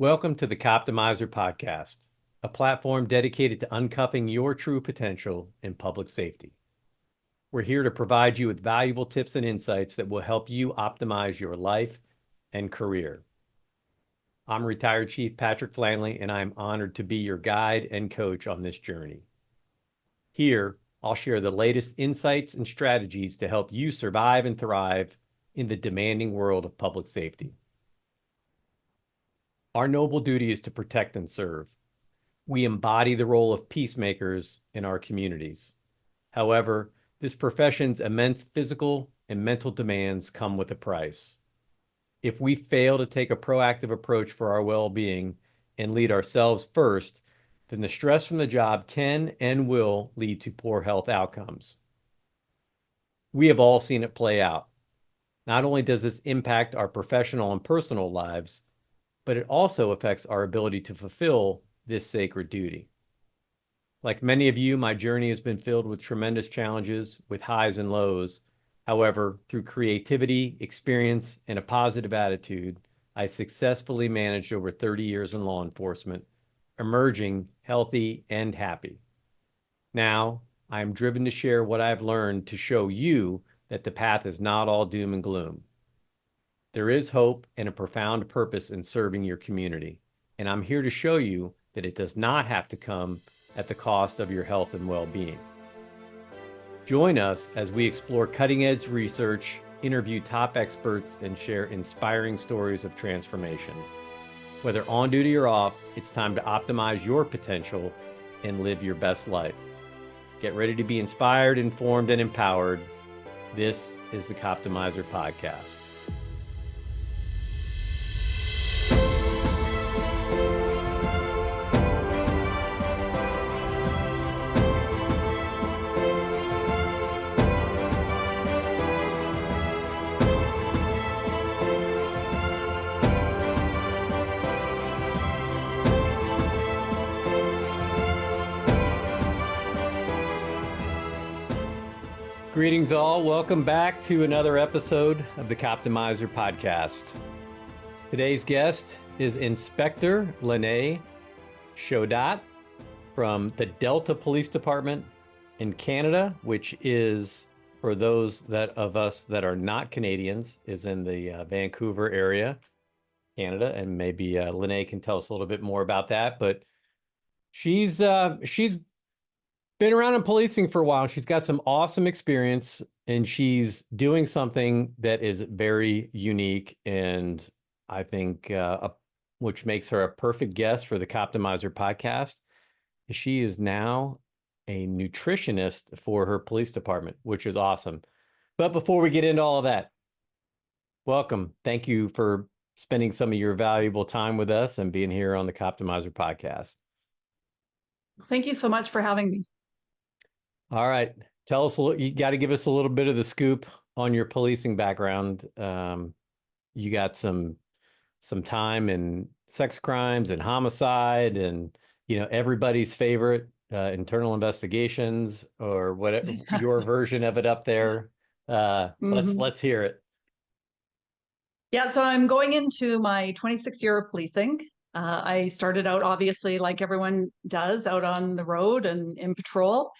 Welcome to the Coptimizer Podcast, a platform dedicated to uncuffing your true potential in public safety. We're here to provide you with valuable tips and insights that will help you optimize your life and career. I'm retired Chief Patrick Flanley, and I'm honored to be your guide and coach on this journey. Here, I'll share the latest insights and strategies to help you survive and thrive in the demanding world of public safety. Our noble duty is to protect and serve. We embody the role of peacemakers in our communities. However, this profession's immense physical and mental demands come with a price. If we fail to take a proactive approach for our well-being and lead ourselves first, then the stress from the job can and will lead to poor health outcomes. We have all seen it play out. Not only does this impact our professional and personal lives, but it also affects our ability to fulfill this sacred duty. Like many of you, my journey has been filled with tremendous challenges, with highs and lows. However, through creativity, experience, and a positive attitude, I successfully managed over 30 years in law enforcement, emerging healthy and happy. Now, I am driven to share what I've learned to show you that the path is not all doom and gloom. There is hope and a profound purpose in serving your community, and I'm here to show you that it does not have to come at the cost of your health and well-being. Join us as we explore cutting-edge research, interview top experts, and share inspiring stories of transformation. Whether on duty or off, it's time to optimize your potential and live your best life. Get ready to be inspired, informed, and empowered. This is the Coptimizer Podcast. Greetings all. Welcome back to another episode of the Coptimizer Podcast. Today's guest is Inspector Lynae Chodat from the Delta Police Department in Canada, which is, for those of us that are not Canadians, is in the Vancouver area, Canada, and maybe Lynae can tell us a little bit more about that. But she's been around in policing for a while. She's got some awesome experience, and she's doing something that is very unique, and I think which makes her a perfect guest for the Coptimizer Podcast. She is now a nutritionist for her police department, which is awesome. But before we get into all of that, welcome. Thank you for spending some of your valuable time with us and being here on the Coptimizer Podcast. Thank you so much for having me. All right. Tell us, you got to give us a little bit of the scoop on your policing background. You got some time in sex crimes and homicide and, everybody's favorite internal investigations, or whatever your version of it up there. Let's hear it. Yeah, so I'm going into my 26th year of policing. I started out, obviously, like everyone does, out on the road and in patrol.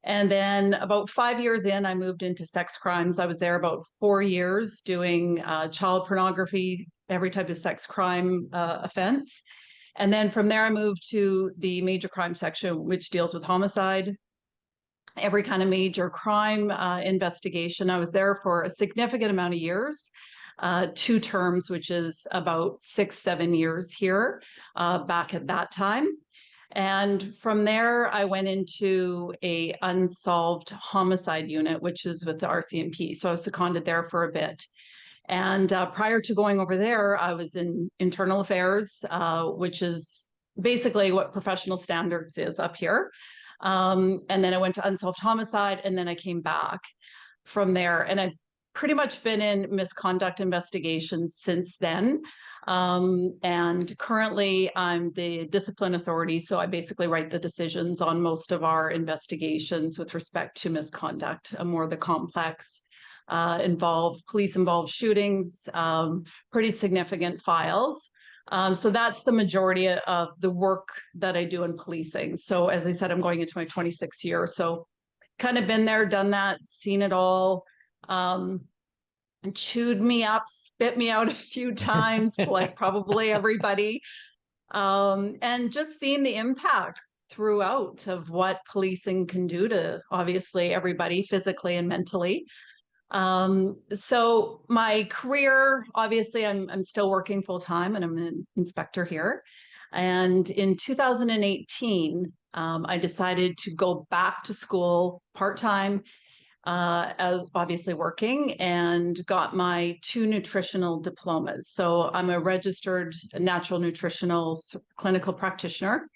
And then about 5 years in, I moved into sex crimes. I was there about 4 years doing child pornography, every type of sex crime offense. And then from there, I moved to the major crime section, which deals with homicide, every kind of major crime investigation. I was there for a significant amount of years, 2 terms, which is about 6-7 years here back at that time. And from there, I went into a unsolved homicide unit, which is with the RCMP. So I was seconded there for a bit. And prior to going over there, I was in internal affairs, which is basically what professional standards is up here. And then I went to unsolved homicide, and then I came back from there. And I've pretty much been in misconduct investigations since then. And currently I'm the discipline authority. So I basically write the decisions on most of our investigations with respect to misconduct, more the complex, police involved shootings, pretty significant files. So that's the majority of the work that I do in policing. So as I said, I'm going into my 26th year. So kind of been there, done that, seen it all. Chewed me up, spit me out a few times, like probably everybody. And just seeing the impacts throughout of what policing can do to obviously everybody physically and mentally. So my career, obviously I'm still working full time and I'm an inspector here. And in 2018, I decided to go back to school part-time, as obviously working, and got my 2 nutritional diplomas. So I'm a registered natural nutritional clinical practitioner.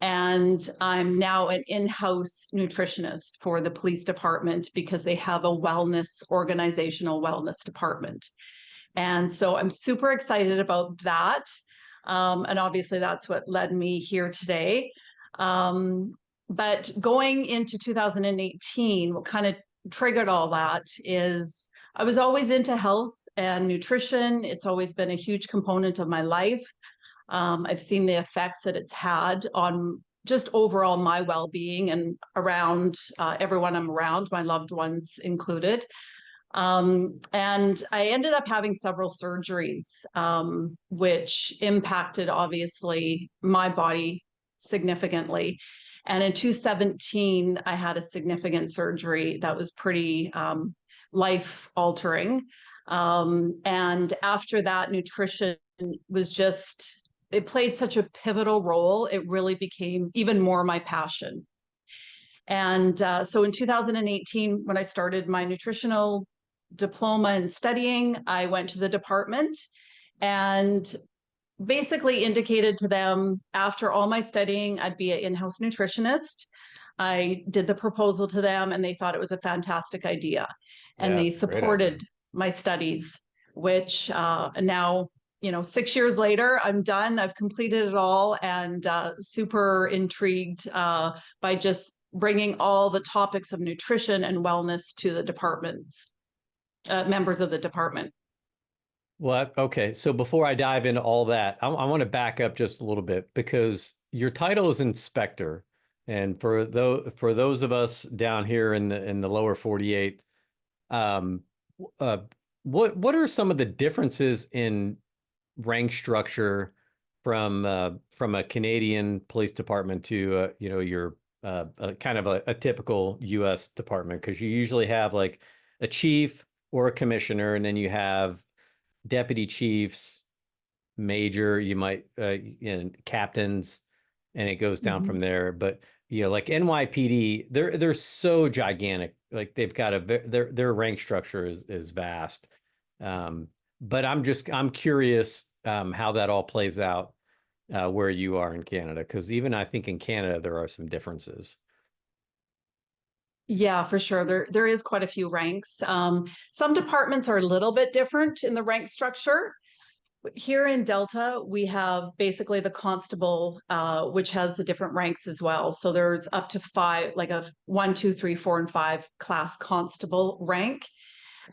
And I'm now an in-house nutritionist for the police department because they have a organizational wellness department. And so I'm super excited about that. And obviously that's what led me here today. But going into 2018, what kind of triggered all that is I was always into health and nutrition. It's always been a huge component of my life. I've seen the effects that it's had on just overall my well-being and around everyone I'm around, my loved ones included. And I ended up having several surgeries, which impacted obviously my body significantly. And in 2017, I had a significant surgery that was pretty life-altering. And after that, nutrition was just, it played such a pivotal role. It really became even more my passion. And so in 2018, when I started my nutritional diploma and studying, I went to the department and basically indicated to them after all my studying, I'd be an in-house nutritionist. I did the proposal to them and they thought it was a fantastic idea. And they supported my studies, which now, 6 years later, I'm done. I've completed it all and super intrigued by just bringing all the topics of nutrition and wellness to the department's members of the department. Well, okay. So before I dive into all that, I want to back up just a little bit because your title is inspector. And for those of us down here in the lower 48, what are some of the differences in rank structure from a Canadian police department to your kind of a typical U.S. department? Because you usually have like a chief or a commissioner, and then you have deputy chiefs, major, you might captains, and it goes down from there. But like NYPD, they're so gigantic. Like they've got their rank structure is vast. But I'm curious how that all plays out where you are in Canada, because even I think in Canada there are some differences. Yeah, for sure. There is quite a few ranks. Some departments are a little bit different in the rank structure. Here in Delta, we have basically the constable, which has the different ranks as well. So there's up to 5, like a 1, 2, 3, 4, and 5 class constable rank.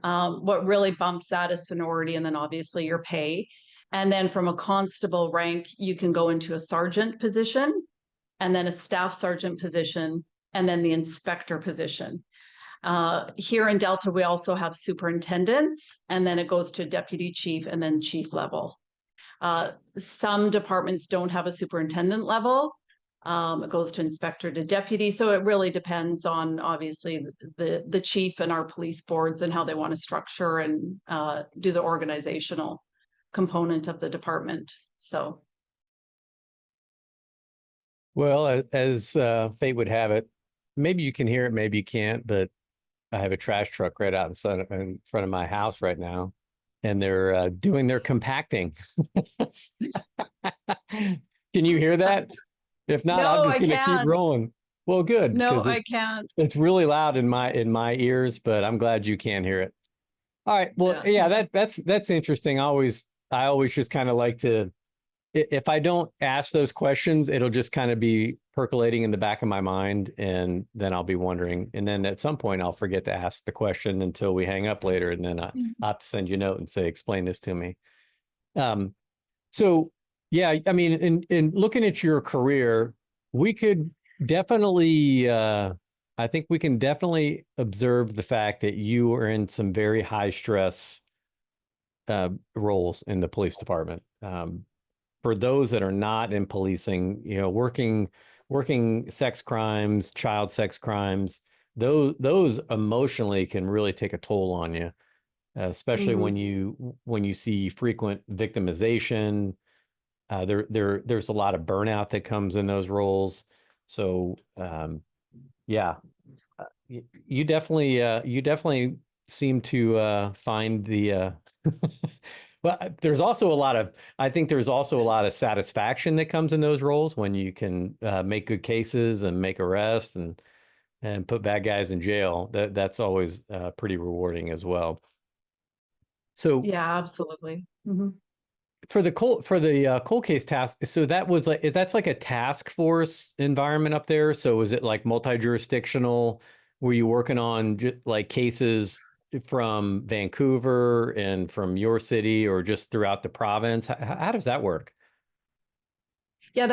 What really bumps that is seniority and then obviously your pay. And then from a constable rank, you can go into a sergeant position and then a staff sergeant position and then the inspector position. Here in Delta, we also have superintendents, and then it goes to deputy chief and then chief level. Some departments don't have a superintendent level. It goes to inspector to deputy. So it really depends on obviously the chief and our police boards and how they want to structure and do the organizational component of the department. So. Well, as fate would have it, maybe you can hear it, maybe you can't, but I have a trash truck right out in front of my house right now, and they're doing their compacting. Can you hear that? If not, No, I'm just going to keep rolling. Well, good. No, I can't. It's really loud in my ears, but I'm glad you can hear it. All right. Well, yeah, that's interesting. I always just kind of like to, if I don't ask those questions, it'll just kind of be percolating in the back of my mind, and then I'll be wondering. And then at some point, I'll forget to ask the question until we hang up later, and then I'll have to send you a note and say, "Explain this to me." So Yeah, I mean, in looking at your career, we could definitely, I think we can definitely observe the fact that you are in some very high stress roles in the police department. For those that are not in policing, working sex crimes, child sex crimes, those emotionally can really take a toll on you, especially Mhm. when you see frequent victimization. There's a lot of burnout that comes in those roles. So yeah, you definitely seem to find the well, there's also a lot of I think there's also a lot of satisfaction that comes in those roles when you can make good cases and make arrests and put bad guys in jail. That's always pretty rewarding as well. So Yeah, absolutely. Mhm. for the cold case task, so that's like a task force environment up there. So is it like multi-jurisdictional? Were you working on like cases from Vancouver and from your city, or just throughout the province? How does that work? Yeah,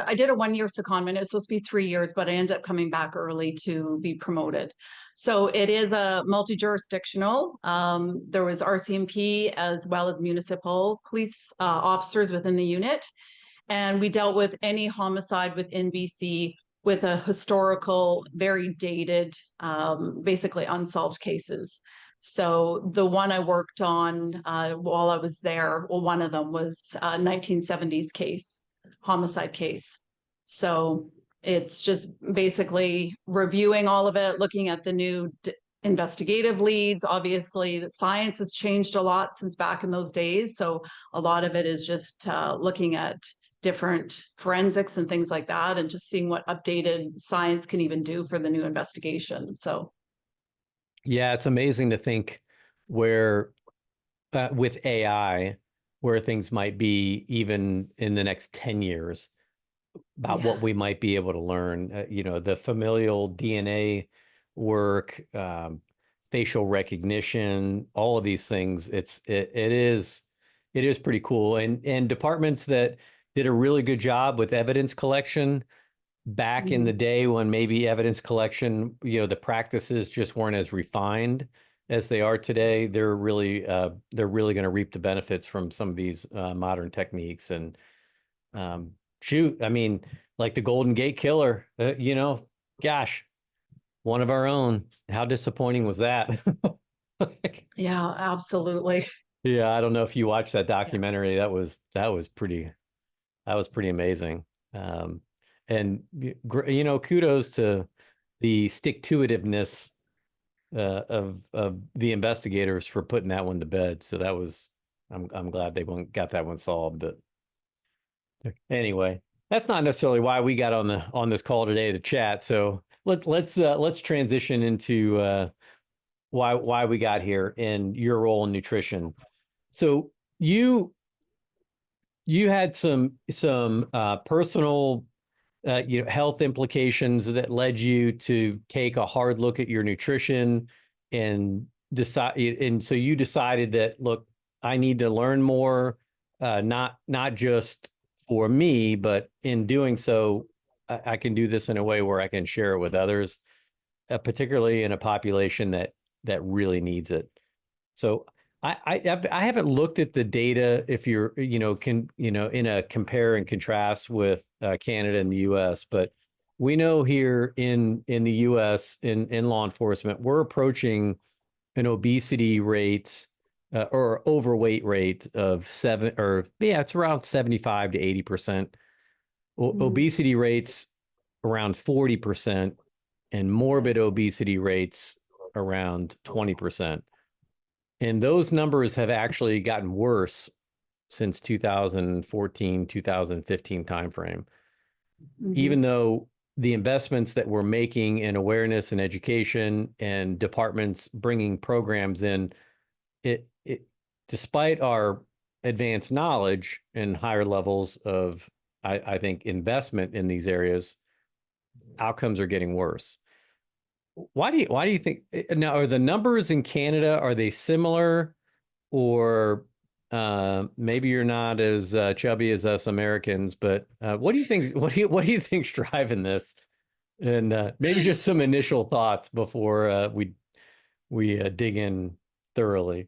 I did a 1 year secondment. It was supposed to be 3 years, but I ended up coming back early to be promoted. So it is a multi-jurisdictional. There was RCMP as well as municipal police officers within the unit. And we dealt with any homicide within BC with a historical, very dated, basically unsolved cases. So the one I worked on while I was there, well, one of them was a 1970s case, homicide case. So it's just basically reviewing all of it, looking at the new investigative leads. Obviously, the science has changed a lot since back in those days. So a lot of it is just looking at different forensics and things like that, and just seeing what updated science can even do for the new investigation. So, Yeah, it's amazing to think where with AI, where things might be even in the next 10 years about yeah. what we might be able to learn. The familial DNA work, facial recognition, all of these things. It is pretty cool. And departments that did a really good job with evidence collection back in the Mhm. day when maybe evidence collection, the practices just weren't as refined as they are today. They're really going to reap the benefits from some of these modern techniques. And shoot, I mean, like the Golden Gate Killer, gosh, one of our own. How disappointing was that? Yeah, absolutely. Yeah, I don't know if you watched that Yeah. documentary. That was pretty amazing. And kudos to the stick to itiveness of the investigators for putting that one to bed. So I'm glad they got that one solved. But anyway, that's not necessarily why we got on this call today to chat. So let's transition into why we got here and your role in nutrition. So you you had some personal health implications that led you to take a hard look at your nutrition and decide. And so you decided that, look, I need to learn more, not just for me, but in doing so, I can do this in a way where I can share it with others, particularly in a population that really needs it. So I haven't looked at the data if you're in a compare and contrast with Canada and the U.S. But we know here in the U.S. in law enforcement we're approaching an obesity rate or overweight rate of it's around 75 to 80%. Mhm. Obesity rates around 40% and morbid obesity rates around 20%. And those numbers have actually gotten worse since 2014, 2015 timeframe. Even Mhm. though the investments that we're making in awareness and education and departments bringing programs in, it despite our advanced knowledge and higher levels of, I think, investment in these areas, outcomes are getting worse. Why do you think now, are the numbers in Canada, are they similar, or Maybe you're not as chubby as us Americans, but what do you think? What do you think's driving this? And maybe just some initial thoughts before we dig in thoroughly.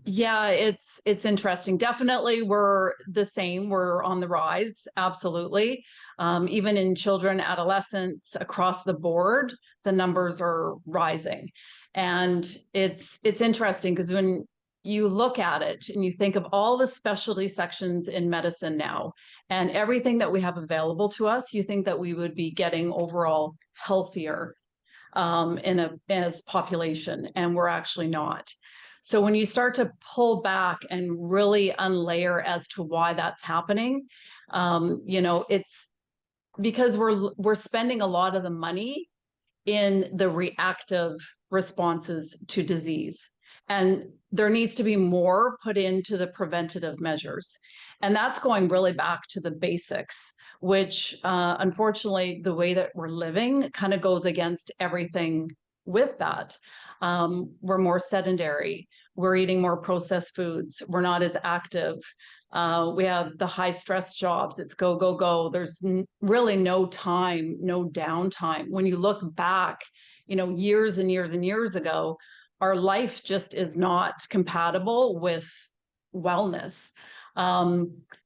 Yeah, it's interesting. Definitely we're the same. We're on the rise, absolutely. Even in children, adolescents, across the board, the numbers are rising. And it's interesting because when you look at it and you think of all the specialty sections in medicine now and everything that we have available to us, you think that we would be getting overall healthier as population, and we're actually not. So when you start to pull back and really unlayer as to why that's happening, it's because we're spending a lot of the money in the reactive responses to disease. And there needs to be more put into the preventative measures. And that's going really back to the basics, which unfortunately, the way that we're living kind of goes against everything with that. We're more sedentary. We're eating more processed foods. We're not as active. We have the high stress jobs. It's go, go, go. There's really no time, no downtime. When you look back, years and years and years ago, our life just is not compatible with wellness.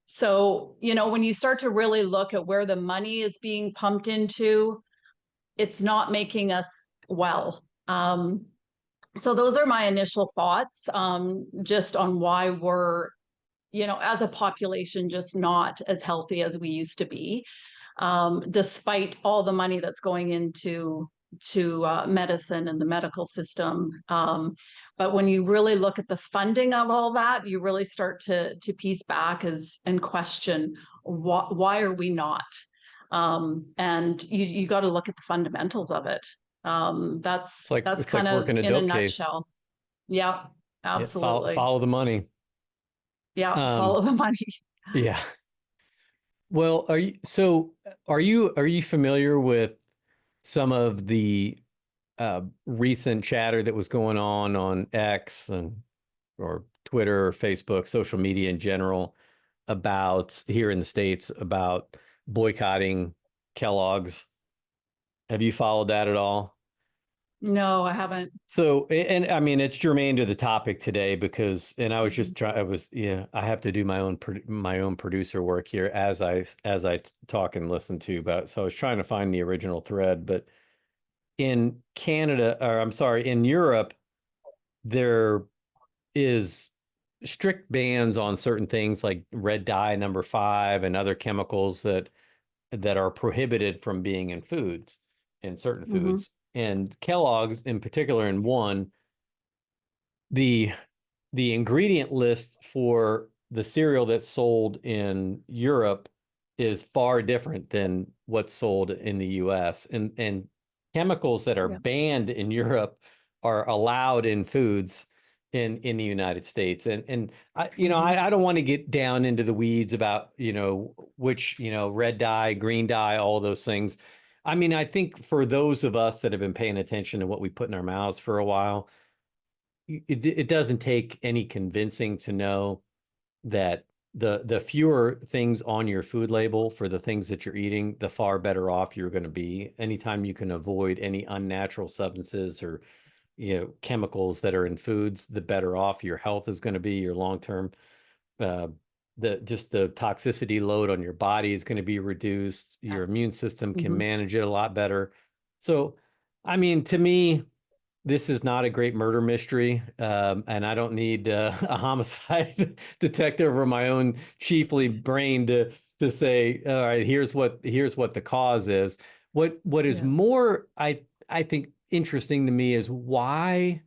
So, when you start to really look at where the money is being pumped into, it's not making us well. So those are my initial thoughts, just on why we're, as a population, just not as healthy as we used to be, despite all the money that's going into medicine and the medical system. But when you really look at the funding of all that, you really start to piece back and question why are we not? And you got to look at the fundamentals of it. That's kind of working a in a dope case. nutshell. Yeah, absolutely. Follow the money. Yeah, follow the money. Yeah. Well, are you familiar with some of the recent chatter that was going on X or Twitter or Facebook, social media in general, about here in the States about boycotting Kellogg's? Have you followed that at all? No, I haven't. So, and I mean, it's germane to the topic today because, and I was just trying, I have to do my own producer work here as I talk and listen to, but so I was trying to find the original thread, but in Canada, or I'm sorry, in Europe, there is strict bans on certain things like red dye number 5 and other chemicals that are prohibited from being in foods, in certain foods. And Kellogg's in particular, in one, the ingredient list for the cereal that's sold in Europe is far different than what's sold in the US. And chemicals that are banned in Europe are allowed in foods in the United States. And I, I don't want to get down into the weeds about, which, red dye, green dye, all those things. I mean, I think for those of us that have been paying attention to what we put in our mouths for a while, it doesn't take any convincing to know that the fewer things on your food label for the things that you're eating, the far better off you're going to be. Anytime you can avoid any unnatural substances or chemicals that are in foods, the better off your health is going to be. Your long-term the toxicity load on your body is going to be reduced. Your immune system can manage it a lot better. So, I mean, to me, this is not a great murder mystery, and I don't need a homicide detective or my own chiefly brain to say, all right, here's what the cause is. What is more, I think, interesting to me is why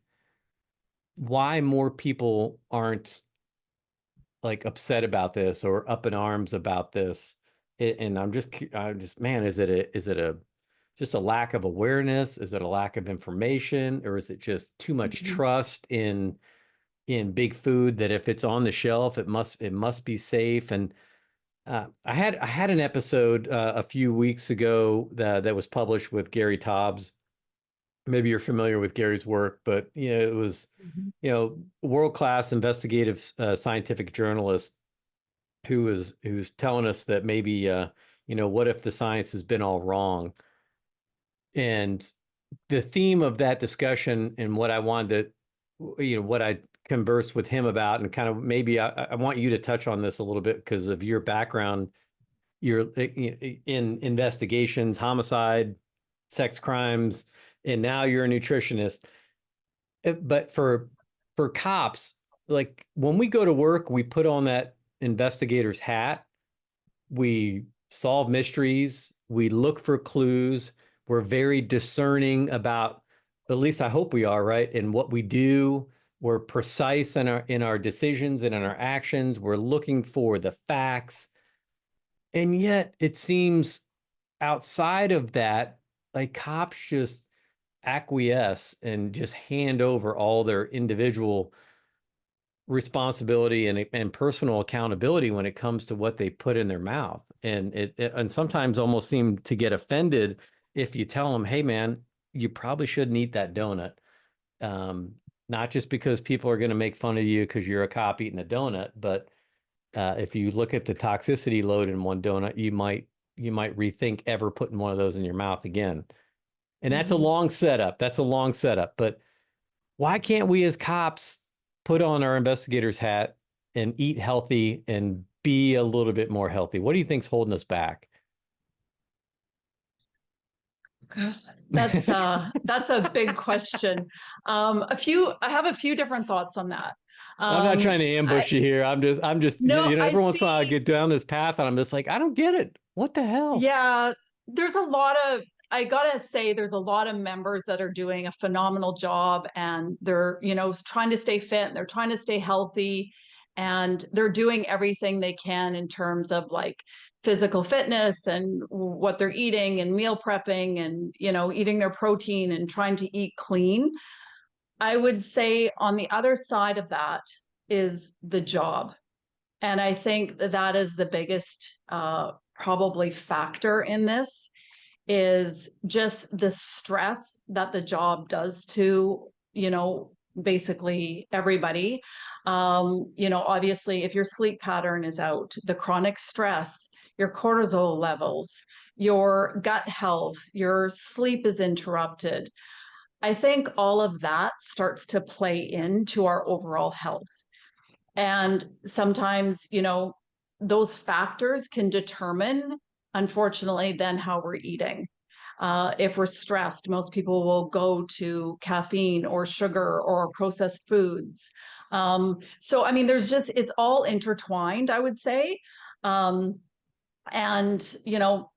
more people aren't like upset about this or up in arms about this. And I'm just, man, is it just a lack of awareness? Is it a lack of information, or is it just too much trust in big food that if it's on the shelf, it must be safe? And I had an episode a few weeks ago that was published with Gary Taubes, maybe you're familiar with Gary's work, but it was, Mhm. world-class investigative scientific journalist who's telling us that maybe what if the science has been all wrong? And the theme of that discussion and what I wanted to, what I conversed with him about, and kind of maybe I want you to touch on this a little bit because of your background. You're in investigations, homicide, sex crimes, and now you're a nutritionist. But for cops, like when we go to work, we put on that investigator's hat. We solve mysteries. We look for clues. We're very discerning about, at least I hope we are, right? In what we do. We're precise in our decisions and in our actions. We're looking for the facts. And yet it seems outside of that, like cops just acquiesce and just hand over all their individual responsibility and personal accountability when it comes to what they put in their mouth. And and sometimes almost seem to get offended if you tell them, hey man, you probably shouldn't eat that donut. Not just because people are going to make fun of you because you're a cop eating a donut, but if you look at the toxicity load in one donut, you might rethink ever putting one of those in your mouth again. And that's a Mhm. long setup. That's a long setup. But why can't we as cops put on our investigator's hat and eat healthy and be a little bit more healthy? What do you think's holding us back? That's a big question. I have a few different thoughts on that. I'm not trying to I ambush you here. I'm just, no, I every once in a while I see. get down this path and I'm just like, I don't get it. What the hell? Yeah, there's a lot of, I gotta say, there's a lot of members that are doing a phenomenal job and they're, trying to stay fit and they're trying to stay healthy and they're doing everything they can in terms of like physical fitness and what they're eating and meal prepping and, eating their protein and trying to eat clean. I would say on the other side of that is the job. And I think that is the biggest probably factor in this is just the stress that the job does to, basically everybody. Obviously, if your sleep pattern is out, the chronic stress, your cortisol levels, your gut health, your sleep is interrupted. I think all of that starts to play into our overall health. And sometimes, those factors can determine, unfortunately, then how we're eating. If we're stressed, most people will go to caffeine or sugar or processed foods. So, I mean, it's all intertwined, I would say. Um, and,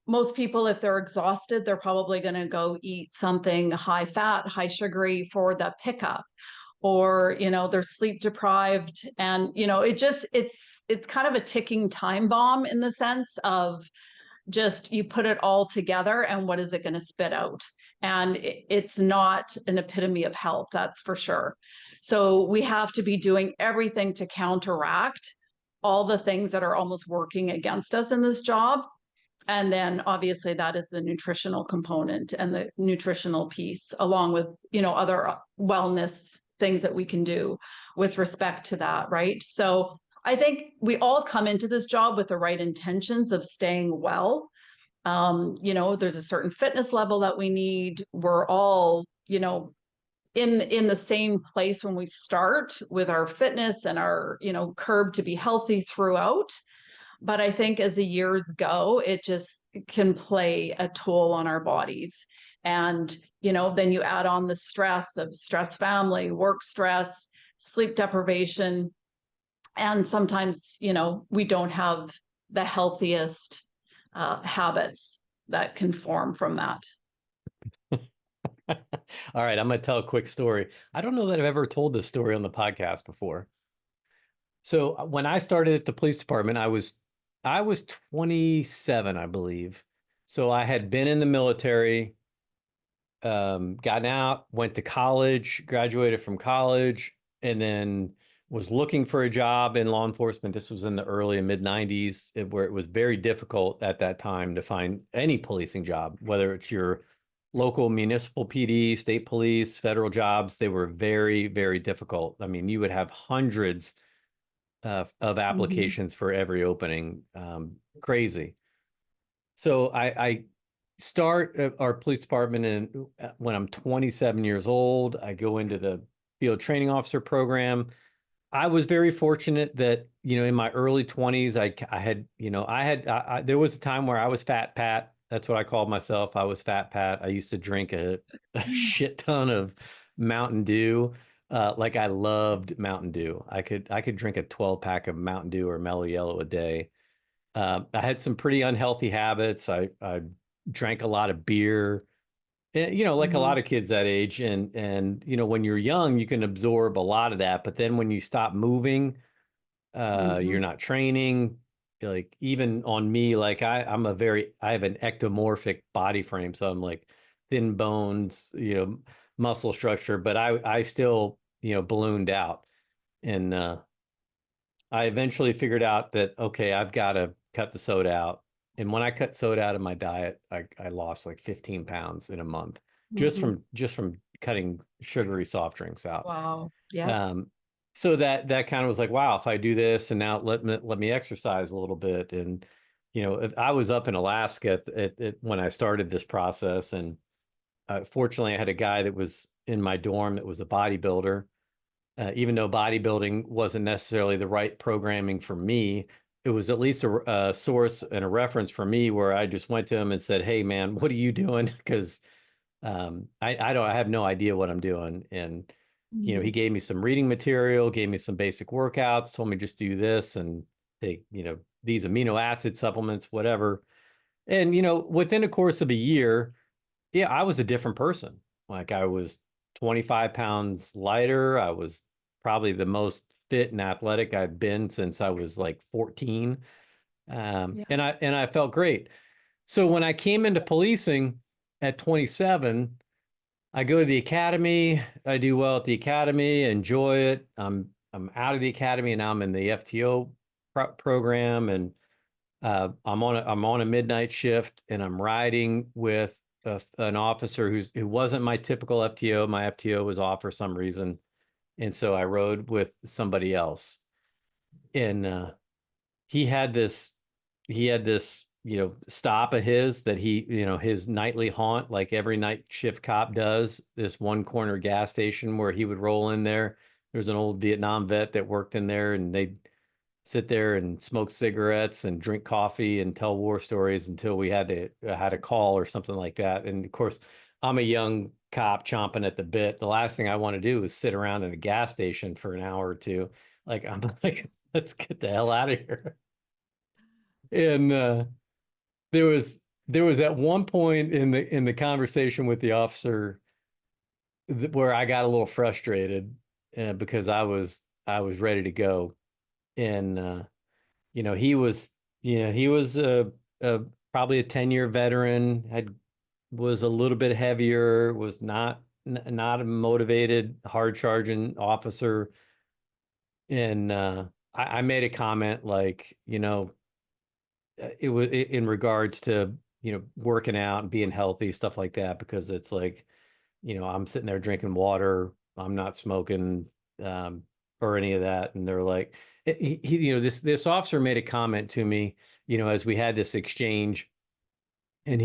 most people, if they're exhausted, they're probably going to go eat something high fat, high sugary for the pickup or they're sleep deprived and it's kind of a ticking time bomb in the sense of just you put it all together and what is it going to spit out, and it's not an epitome of health, that's for sure. So we have to be doing everything to counteract all the things that are almost working against us in this job. And then obviously that is the nutritional component and the nutritional piece, along with, other wellness things that we can do with respect to that. Right. So I think we all come into this job with the right intentions of staying well. There's a certain fitness level that we need. We're all, in the same place when we start with our fitness and our, curb to be healthy throughout. But I think as the years go, it just can play a toll on our bodies. And, then you add on the stress of stress family, work stress, sleep deprivation. And sometimes, we don't have the healthiest habits that can form from that. All right, I'm going to tell a quick story. I don't know that I've ever told this story on the podcast before. So when I started at the police department, I was 27, I believe. So I had been in the military, gotten out, went to college, graduated from college, and then was looking for a job in law enforcement. This was in the early and mid 90s, where it was very difficult at that time to find any policing job, whether it's your local municipal PD, state police, federal jobs, they were very, very difficult. I mean, you would have hundreds of Mhm. applications for every opening. Crazy. So I start our police department when I'm 27 years old. I go into the field training officer program. I was very fortunate that, in my early 20s, I had, there was a time where I was Fat Pat. That's what I called myself. I was Fat Pat. I used to drink a shit ton of Mountain Dew. Like I loved Mountain Dew. I could drink a 12 pack of Mountain Dew or Mellow Yellow a day. I had some pretty unhealthy habits. I drank a lot of beer, like a Mhm. lot of kids that age. And when you're young, you can absorb a lot of that. But then when you stop moving, you're Mhm. not training. Like even on me, like I have an ectomorphic body frame. So I'm like thin bones, muscle structure, but I still, ballooned out. And I eventually figured out that, okay, I've got to cut the soda out. And when I cut soda out of my diet, I lost like 15 pounds in a month Mhm. just from cutting sugary soft drinks out. Wow. Yep. Um, so that kind of was like, wow, if I do this and now let me exercise a little bit. And if I was up in Alaska when I started this process, and fortunately I had a guy that was in my dorm that was a bodybuilder, even though bodybuilding wasn't necessarily the right programming for me, it was at least a source and a reference for me where I just went to him and said, "Hey, man, what are you doing?" Because I have no idea what I'm doing. And he Mhm. gave me some reading material, gave me some basic workouts, told me just do this and take these amino acid supplements, whatever. And within a course of a year, yeah, I was a different person. Like I was 25 pounds lighter. I was probably the most fit and athletic I've been since I was like 14. Yeah. And I felt great. So when I came into policing at 27, I go to the academy. I do well at the academy, enjoy it. I'm out of the academy and now I'm in the FTO program, and I'm on a midnight shift, and I'm riding with an officer who wasn't my typical FTO. My FTO was off for some reason, and so I rode with somebody else. And he had this stop of his that his nightly haunt, like every night shift cop does, this one corner gas station where he would roll in there. There's an old Vietnam vet that worked in there, and they'd sit there and smoke cigarettes and drink coffee and tell war stories until we had a call or something like that. And of course, I'm a young cop chomping at the bit. The last thing I want to do is sit around in a gas station for an hour or two. Like I'm like, let's get the hell out of here. And there was there was at one point in the conversation with the officer where I got a little frustrated because I was ready to go. And he was a probably a 10-year veteran, was a little bit heavier, was not a motivated, hard charging officer. And I made a comment like, it was in regards to, working out and being healthy, stuff like that, because it's like, I'm sitting there drinking water, I'm not smoking, um, or any of that. And they're like, this officer made a comment to me, as we had this exchange, and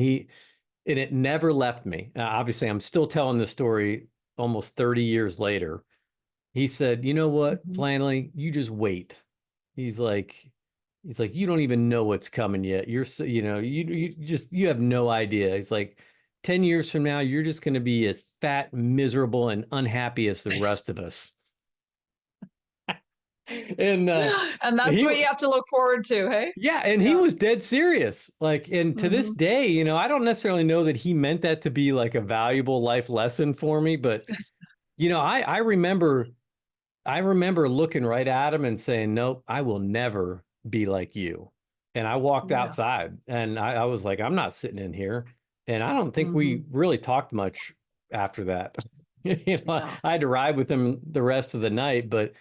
it never left me. Obviously, I'm still telling this story almost 30 years later. He said, "You know what, Mhm. Flanley, you just wait." He's like, you don't even know what's coming yet. You're so, you have no idea. He's like, 10 years from now, you're just going to be as fat, miserable, and unhappy as the rest of us. And And that's he what you have to look forward to, hey? yeah, and he Yeah. was dead serious. Like, and to this Mhm. day, I don't necessarily know that he meant that to be like a valuable life lesson for me, but I remember looking right at him and saying, "Nope, I will never be like you." And I walked Yeah. outside, and I was like, "I'm not sitting in here." And I don't think we Mhm. really talked much after that. Yeah. I had to ride with him the rest of the night, but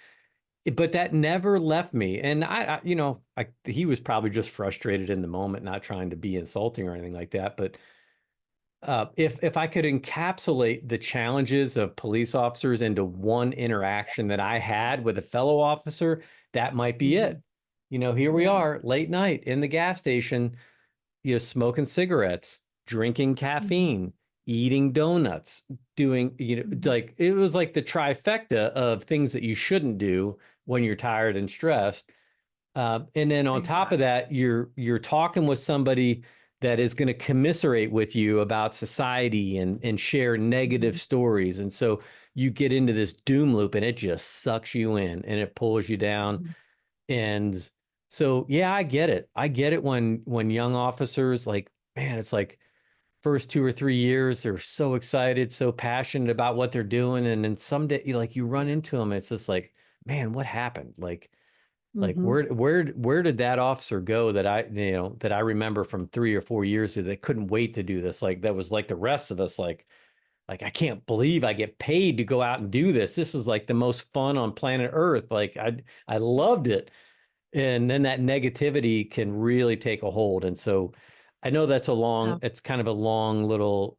that never left me. And he was probably just frustrated in the moment, not trying to be insulting or anything like that. But if I could encapsulate the challenges of police officers into one interaction that I had with a fellow officer, that might be it. Here we Yeah. are late night in the gas station, smoking cigarettes, drinking caffeine, eating donuts, doing, like it was like the trifecta of things that you shouldn't do when you're tired and stressed. And then on top of that, you're talking with somebody that is going to commiserate with you about society and share negative stories. And so you get into this doom loop and it just sucks you in and it pulls you down. And so, yeah, I get it. I get it when young officers, like, man, it's like first 2 or 3 years, they're so excited, so passionate about what they're doing. And then someday you run into them, it's just like, man, what happened? Like where did that officer go that I remember from 3 or 4 years ago that couldn't wait to do this? Like that was like the rest of us, like I can't believe I get paid to go out and do this. This is like the most fun on planet Earth. Like I loved it. And then that negativity can really take a hold. And so I know it's kind of a long little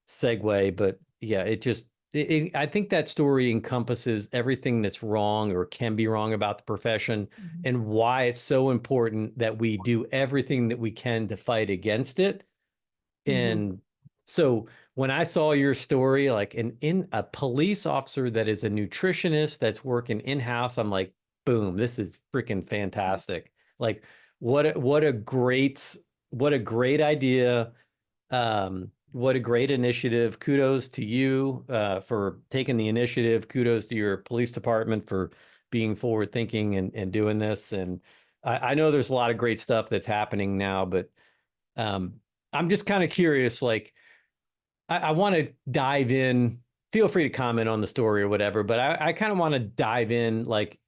segue, but yeah, I think that story encompasses everything that's wrong or can be wrong about the profession and why it's so important that we do everything that we can to fight against it. And so when I saw your story, like in a police officer that is a nutritionist that's working in-house, I'm like, boom, this is freaking fantastic. Like what a great idea. What a great initiative. Kudos to you for taking the initiative. Kudos to your police department for being forward thinking and doing this. And I know there's a lot of great stuff that's happening now, but I'm just kind of curious, like I want to dive in. Feel free to comment on the story or whatever, but I kind of want to dive in, like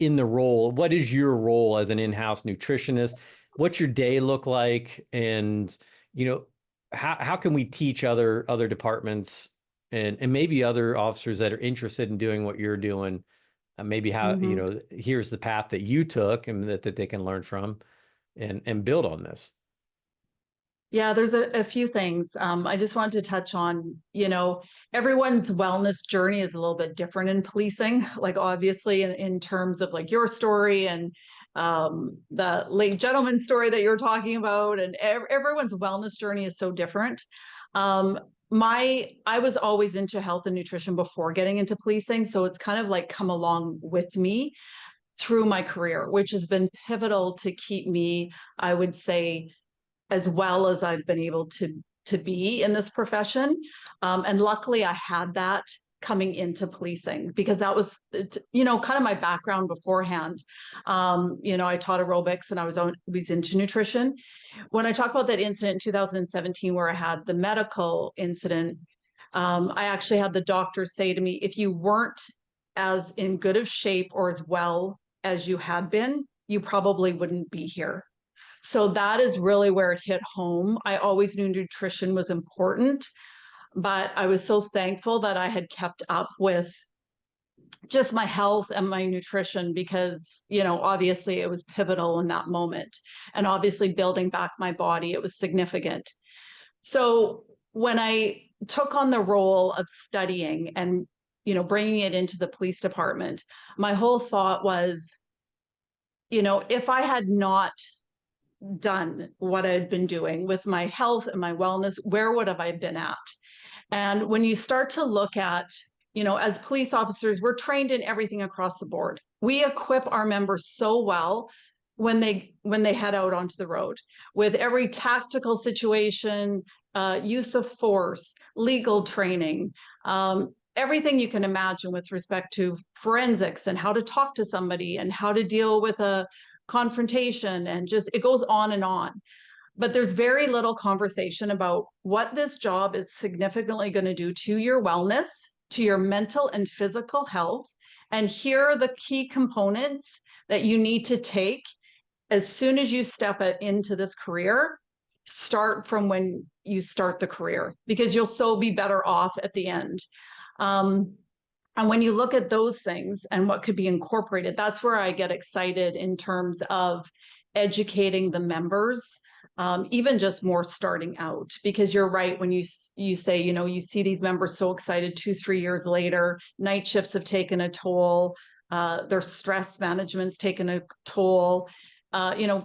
in the role. What is your role as an in-house nutritionist? What's your day look like? And, how can we teach other departments and maybe other officers that are interested in doing what you're doing? Maybe how, here's the path that you took and that they can learn from and build on this. Yeah, there's a few things. I just wanted to touch on, everyone's wellness journey is a little bit different in policing, like obviously in terms of like your story and the late gentleman's story that you're talking about, and everyone's wellness journey is so different. I was always into health and nutrition before getting into policing, so it's kind of like come along with me through my career, which has been pivotal to keep me, I would say, as well as I've been able to be in this profession. And luckily I had that coming into policing because that was, kind of my background beforehand. I taught aerobics and I was into nutrition. When I talk about that incident in 2017, where I had the medical incident, I actually had the doctor say to me, if you weren't as in good of shape or as well as you had been, you probably wouldn't be here. So that is really where it hit home. I always knew nutrition was important, but I was so thankful that I had kept up with just my health and my nutrition because, obviously it was pivotal in that moment. And obviously building back my body, it was significant. So when I took on the role of studying and, bringing it into the police department, my whole thought was, if I had not done what I'd been doing with my health and my wellness, where would have I been at? And when you start to look at, as police officers, we're trained in everything across the board. We equip our members so well when they head out onto the road with every tactical situation, use of force, legal training, everything you can imagine with respect to forensics and how to talk to somebody and how to deal with a confrontation, and just it goes on and on. But there's very little conversation about what this job is significantly going to do to your wellness, to your mental and physical health. And here are the key components that you need to take as soon as you step into this career. Start from when you start the career, because you'll so be better off at the end. And when you look at those things and what could be incorporated, that's where I get excited in terms of educating the members even just more starting out, because you're right when you say, you see these members so excited 2-3 years later, night shifts have taken a toll, their stress management's taken a toll.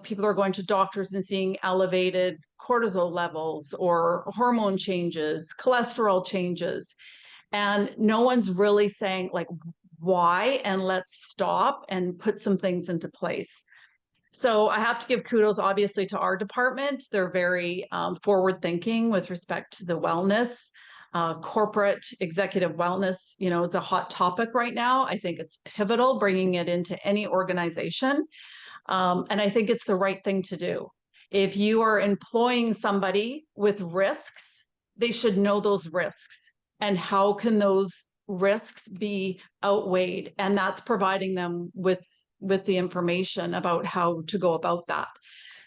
People are going to doctors and seeing elevated cortisol levels or hormone changes, cholesterol changes, and no one's really saying like why, and let's stop and put some things into place. So I have to give kudos, obviously, to our department. They're very forward thinking with respect to the wellness. Corporate executive wellness, it's a hot topic right now. I think it's pivotal, bringing it into any organization. And I think it's the right thing to do. If you are employing somebody with risks, they should know those risks. And how can those risks be outweighed? And that's providing them with the information about how to go about that.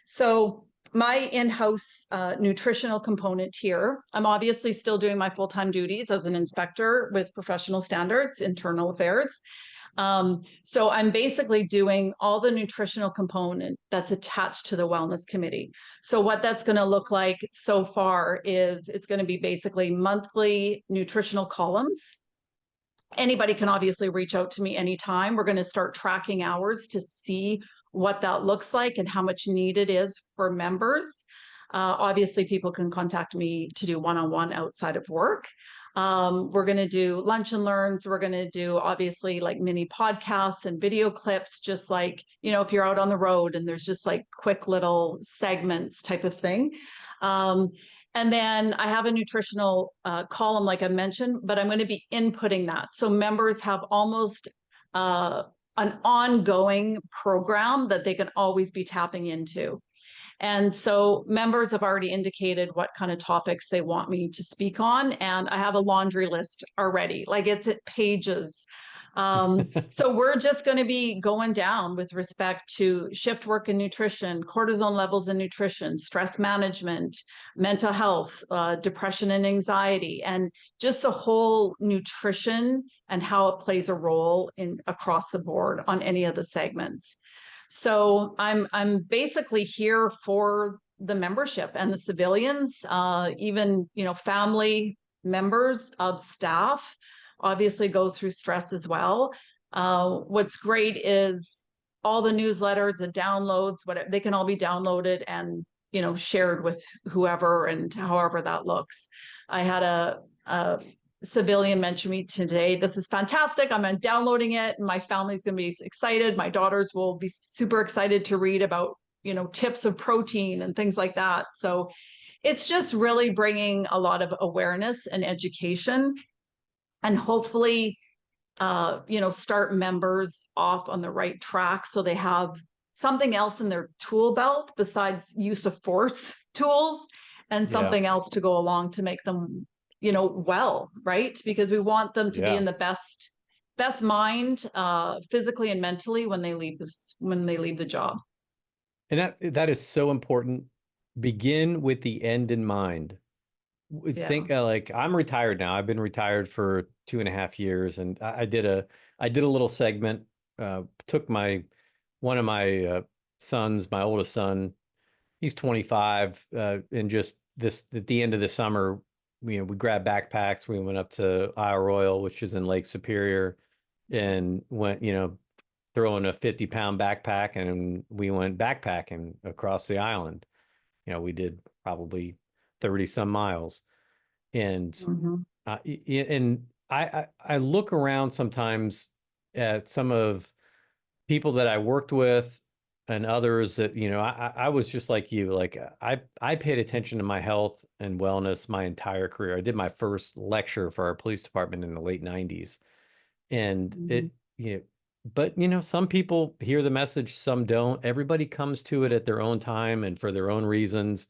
So my in-house nutritional component here, I'm obviously still doing my full-time duties as an inspector with professional standards, internal affairs. So I'm basically doing all the nutritional component that's attached to the wellness committee. So what that's going to look like so far is it's going to be basically monthly nutritional columns. Anybody can obviously reach out to me anytime. We're going to start tracking hours to see what that looks like and how much need it is for members. Obviously, people can contact me to do one-on-one outside of work. We're going to do lunch and learns. We're going to do obviously like mini podcasts and video clips, just like, if you're out on the road and there's just like quick little segments type of thing. And then I have a nutritional column, like I mentioned, but I'm going to be inputting that. So members have almost an ongoing program that they can always be tapping into. And so members have already indicated what kind of topics they want me to speak on. And I have a laundry list already, like it's at pages. So we're just going to be going down with respect to shift work and nutrition, cortisone levels in nutrition, stress management, mental health, depression and anxiety, and just the whole nutrition and how it plays a role in across the board on any of the segments. So I'm basically here for the membership and the civilians, even family members of staff obviously go through stress as well. What's great is all the newsletters, the downloads, whatever, they can all be downloaded and shared with whoever and however that looks. I had a civilian mention me today. This is fantastic. I'm downloading it. And my family's going to be excited. My daughters will be super excited to read about, tips of protein and things like that. So it's just really bringing a lot of awareness and education, and hopefully, start members off on the right track so they have something else in their tool belt besides use of force tools, and something else to go along to make them well, right? Because we want them to be in the best mind, physically and mentally when they leave the job. And that is so important. Begin with the end in mind. Think like I'm retired now. I've been retired for 2.5 years, and I did a little segment. Took one of my sons, my oldest son, he's 25, and just this at the end of the summer, we grabbed backpacks. We went up to Isle Royal, which is in Lake Superior, and went, throwing a 50-pound backpack, and we went backpacking across the island. We did probably 30 some miles. And and I look around sometimes at some of people that I worked with and others that, I was just like you, like I paid attention to my health and wellness my entire career. I did my first lecture for our police department in the late 90s. And but some people hear the message, some don't. Everybody comes to it at their own time and for their own reasons.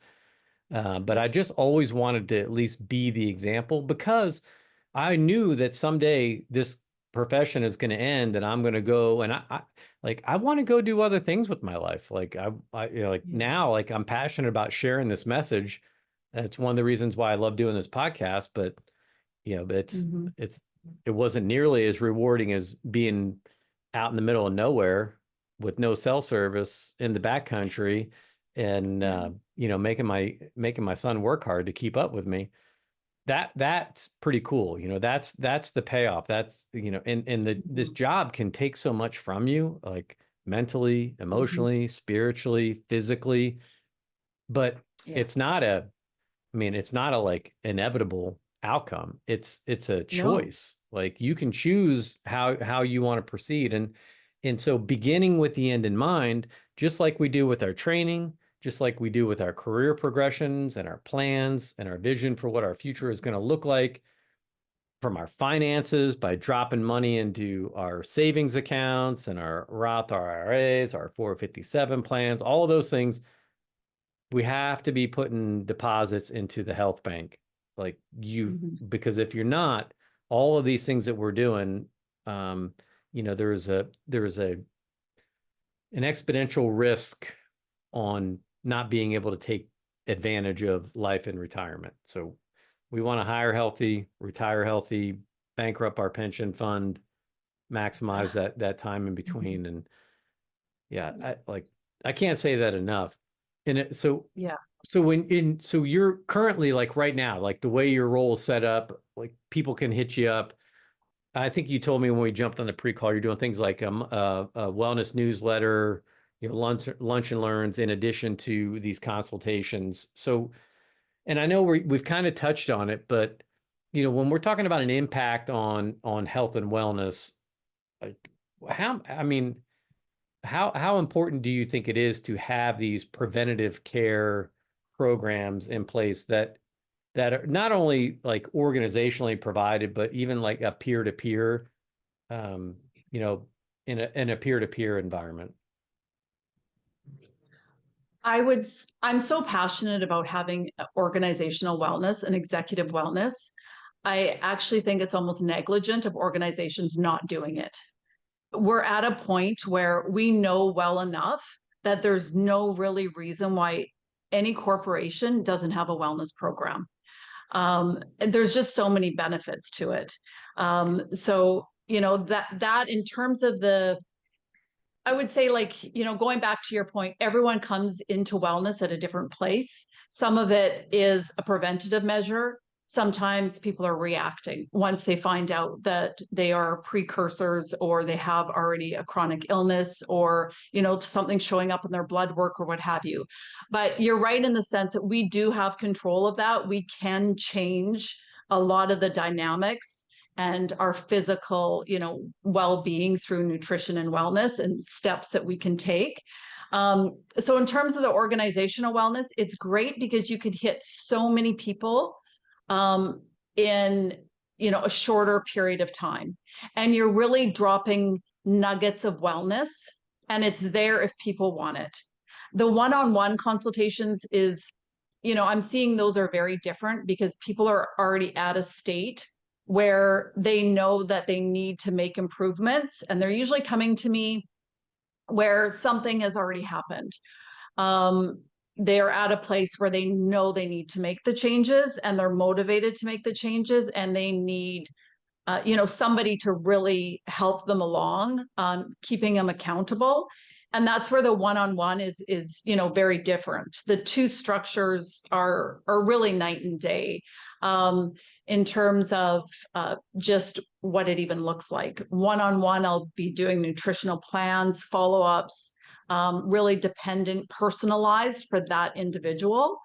But I just always wanted to at least be the example, because I knew that someday this profession is going to end and I'm going to go, and I want to go do other things with my life. Like now, like I'm passionate about sharing this message. That's one of the reasons why I love doing this podcast, but it wasn't nearly as rewarding as being out in the middle of nowhere with no cell service in the backcountry, and making my son work hard to keep up with me. That's pretty cool. That's the payoff. That's, this job can take so much from you, like mentally, emotionally, spiritually, physically, but it's not it's not a like inevitable outcome. It's a choice. Like you can choose how you want to proceed. And so beginning with the end in mind, just like we do with our training, just like we do with our career progressions and our plans and our vision for what our future is going to look like, from our finances by dropping money into our savings accounts and our Roth IRAs, our 457 plans, all of those things, we have to be putting deposits into the health bank. Like because if you're not, all of these things that we're doing, there is an exponential risk on not being able to take advantage of life in retirement. So we want to hire healthy, retire healthy, bankrupt our pension fund, maximize that time in between. And I can't say that enough. And so you're currently, like right now, like the way your role is set up, like people can hit you up. I think you told me when we jumped on the pre-call, you're doing things like a wellness newsletter, lunch and learns, in addition to these consultations. So, and I know we've kind of touched on it, but when we're talking about an impact on health and wellness, like how important do you think it is to have these preventative care programs in place that are not only like organizationally provided, but even like a peer-to-peer, in a peer-to-peer environment? I'm so passionate about having organizational wellness and executive wellness. I actually think it's almost negligent of organizations not doing it. We're at a point where we know well enough that there's no really reason why any corporation doesn't have a wellness program. There's just so many benefits to it. So, that in terms of I would say, like, going back to your point, everyone comes into wellness at a different place. Some of it is a preventative measure. Sometimes people are reacting once they find out that they are precursors, or they have already a chronic illness, or, something showing up in their blood work or what have you. But you're right in the sense that we do have control of that. We can change a lot of the dynamics and our physical, well-being through nutrition and wellness, and steps that we can take. So in terms of the organizational wellness, it's great because you could hit so many people in, a shorter period of time, and you're really dropping nuggets of wellness, and it's there if people want it. The one-on-one consultations is, I'm seeing those are very different because people are already at a state where they know that they need to make improvements, and they're usually coming to me where something has already happened. They're at a place where they know they need to make the changes, and they're motivated to make the changes, and they need somebody to really help them along, keeping them accountable. And that's where the one-on-one is very different. The two structures are really night and day, in terms of just what it even looks like. One-on-one, I'll be doing nutritional plans, follow-ups, really dependent, personalized for that individual.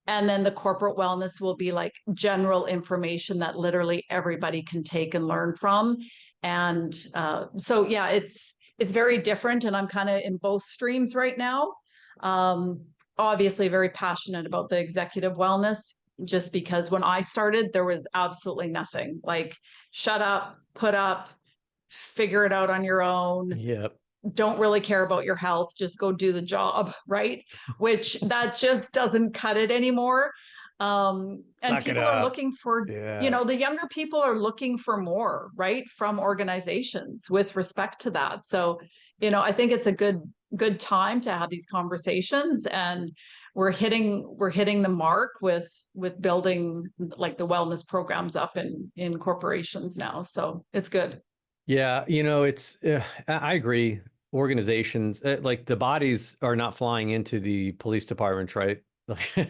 And then the corporate wellness will be like general information that literally everybody can take and learn from. And so, yeah, it's very different. And I'm kind of in both streams right now. Obviously very passionate about the executive wellness, just because when I started, there was absolutely nothing. Like, shut up, put up, figure it out on your own. Yep. Don't really care about your health, just go do the job, right? Which that just doesn't cut it anymore. And people are looking for, the younger people are looking for more, right, from organizations with respect to that. So, I think it's a good time to have these conversations, and we're hitting the mark with building like the wellness programs up in corporations now. So it's good. Yeah, I agree. organizations, like the bodies are not flying into the police departments, right?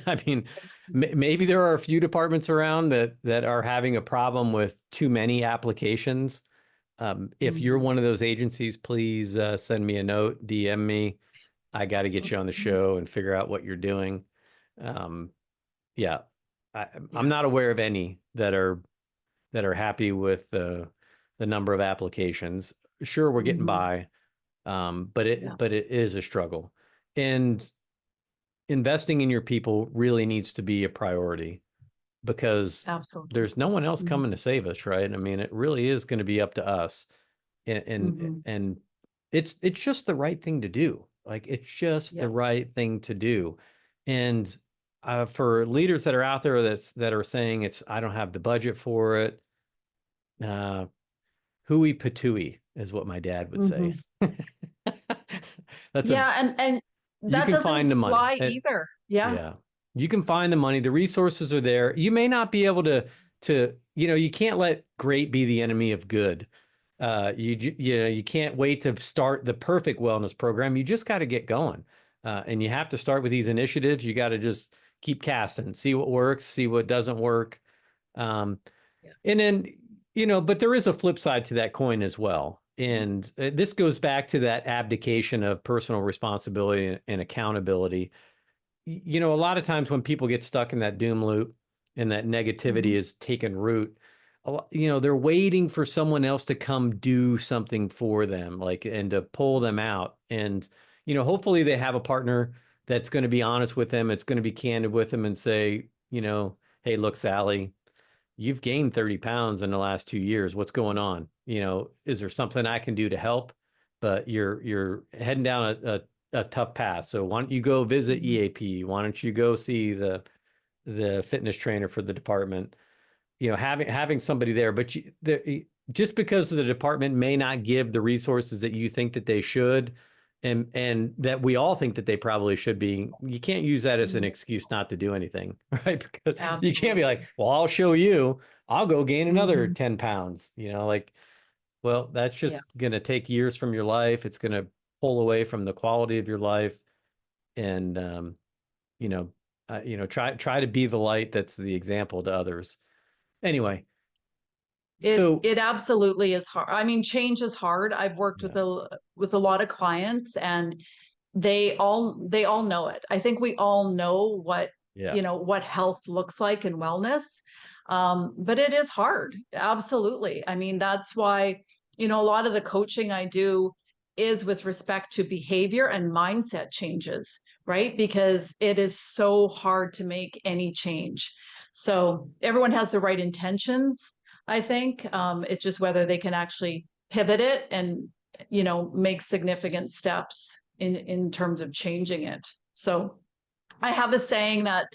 I mean, maybe there are a few departments around that are having a problem with too many applications. If you're Mhm. one of those agencies, please send me a note, DM me. I got to get you on the Mhm. show and figure out what you're doing. Um, yeah, I'm Yeah. not aware of any that are happy with the number of applications. Sure, we're getting Mhm. by, but Yeah. it is a struggle, and investing in your people really needs to be a priority because Absolutely. there's no one else Mhm. coming to save us, right? I mean, it really is going to be up to us, and Mhm. it's just the right thing to do. Like it's just the Yeah. right thing to do, and for leaders that are out there that are saying it's I don't have the budget for it, uh, hooey patooey is what my dad would say. Mhm. That's a Yeah, and You that can doesn't find the money. fly either. Yeah. Yeah. You can find the money. The resources are there. You may not be able to, you can't let great be the enemy of good. You can't wait to start the perfect wellness program. You just got to get going. And you have to start with these initiatives. You got to just keep casting, see what works, see what doesn't work. Um, Yeah. and then, but there is a flip side to that coin as well. And this goes back to that abdication of personal responsibility and accountability. A lot of times when people get stuck in that doom loop and that negativity Mhm. is taken root, they're waiting for someone else to come do something for them, like, and to pull them out. And, hopefully they have a partner that's going to be honest with them. It's going to be candid with them and say, hey, look, Sally, you've gained 30 pounds in the last 2 years. What's going on? Is there something I can do to help? But you're heading down a tough path. So why don't you go visit Mhm. EAP? Why don't you go see the fitness trainer for the department? Having somebody there, but just because the department may not give the resources that you think that they should, and that we all think that they probably should be, you can't use that as an Mhm. excuse not to do anything, right? Because you can't be like, Absolutely. well, I'll show you, I'll go gain another Mhm. 10 pounds, like, well, that's Yeah. just going to take years from your life. It's going to pull away from the quality of your life. And, you know, try to be the light that's the example to others. Anyway, It so it absolutely is hard. I mean, change is hard. I've worked yeah, with a lot of clients, and they all know it. I think we all know yeah, what health looks like and wellness. But it is hard. Absolutely. I mean, that's why, a lot of the coaching I do is with respect to behavior and mindset changes, right? Because it is so hard to make any change. So everyone has the right intentions, I think. It's just whether they can actually pivot it and, make significant steps in terms of changing it. So I have a saying that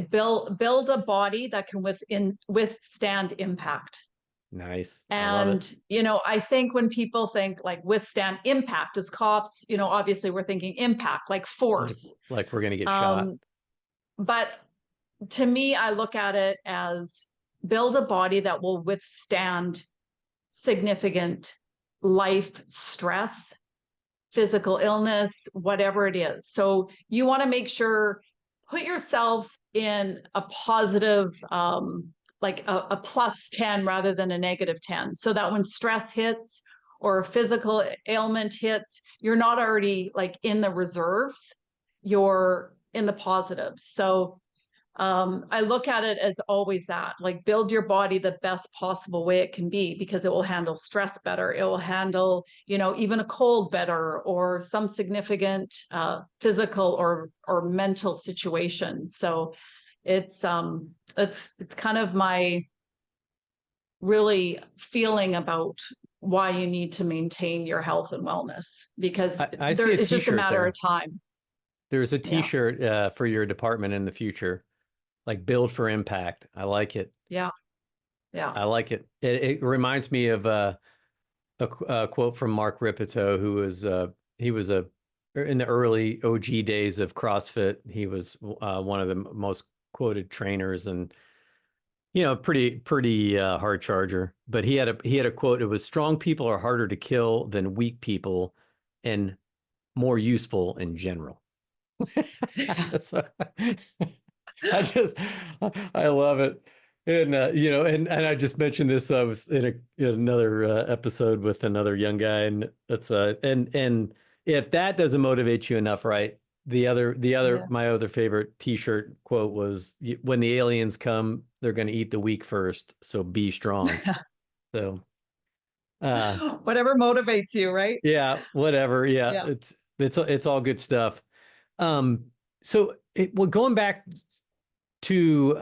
build a body that can withstand impact. nice. I love it. And I think when people think like withstand impact as cops, obviously we're thinking impact like Like force. like we're gonna get shot. Um, but to me, I look at it as build a body that will withstand significant life stress, physical illness, whatever it is. So you want to make sure, put yourself in a positive, like a plus 10 rather than a negative 10, so that when stress hits or a physical ailment hits, you're not already like in the reserves, you're in the positives. So I look at it as always that, like, build your body the best possible way it can be, because it will handle stress better. It will handle, even a cold better, or some significant physical or mental situation. So it's kind of my really feeling about why you need to maintain your health and wellness, because I see a it's just a t-shirt matter of there. time. There's a Yeah, t-shirt for your department in the future, like build for impact. I like it. yeah, yeah. I like it. It reminds me of a quote from Mark Ripito, who was he was in the early OG days of CrossFit. He was one of the most quoted trainers, and Pretty hard charger. But he had a quote. It was, "Strong people are harder to kill than weak people, and more useful in general." So, I love it. And and I just mentioned this. I was in another episode with another young guy, and and if that doesn't motivate you enough, right? Yeah. My other favorite T-shirt quote was, "When the aliens come, they're going to eat the weak first, so be strong." So, Whatever motivates you, right? yeah, whatever. Yeah, Yeah. it's all good stuff. Um, well, going back to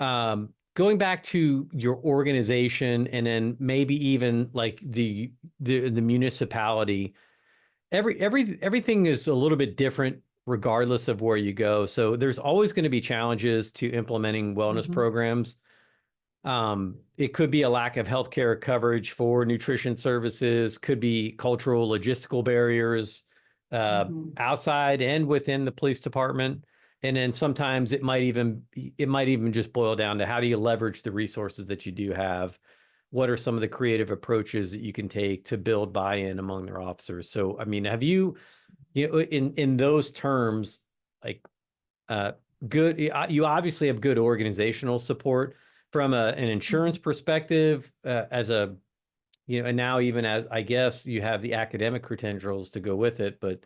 your organization, and then maybe even like the municipality, everything is a little bit different regardless of where you go. So there's always going to be challenges to implementing wellness Mhm. programs. It could be a lack of healthcare coverage for nutrition services, could be cultural, logistical barriers, Mhm. outside and within the police department. And then sometimes it might even just boil down to, how do you leverage the resources that you do have? What are some of the creative approaches that you can take to build buy-in among their officers? So, I mean, have in those terms, like, uh, you obviously have good organizational support from an insurance Mhm. perspective, and now, even as, I guess, you have the academic credentials to go with it. But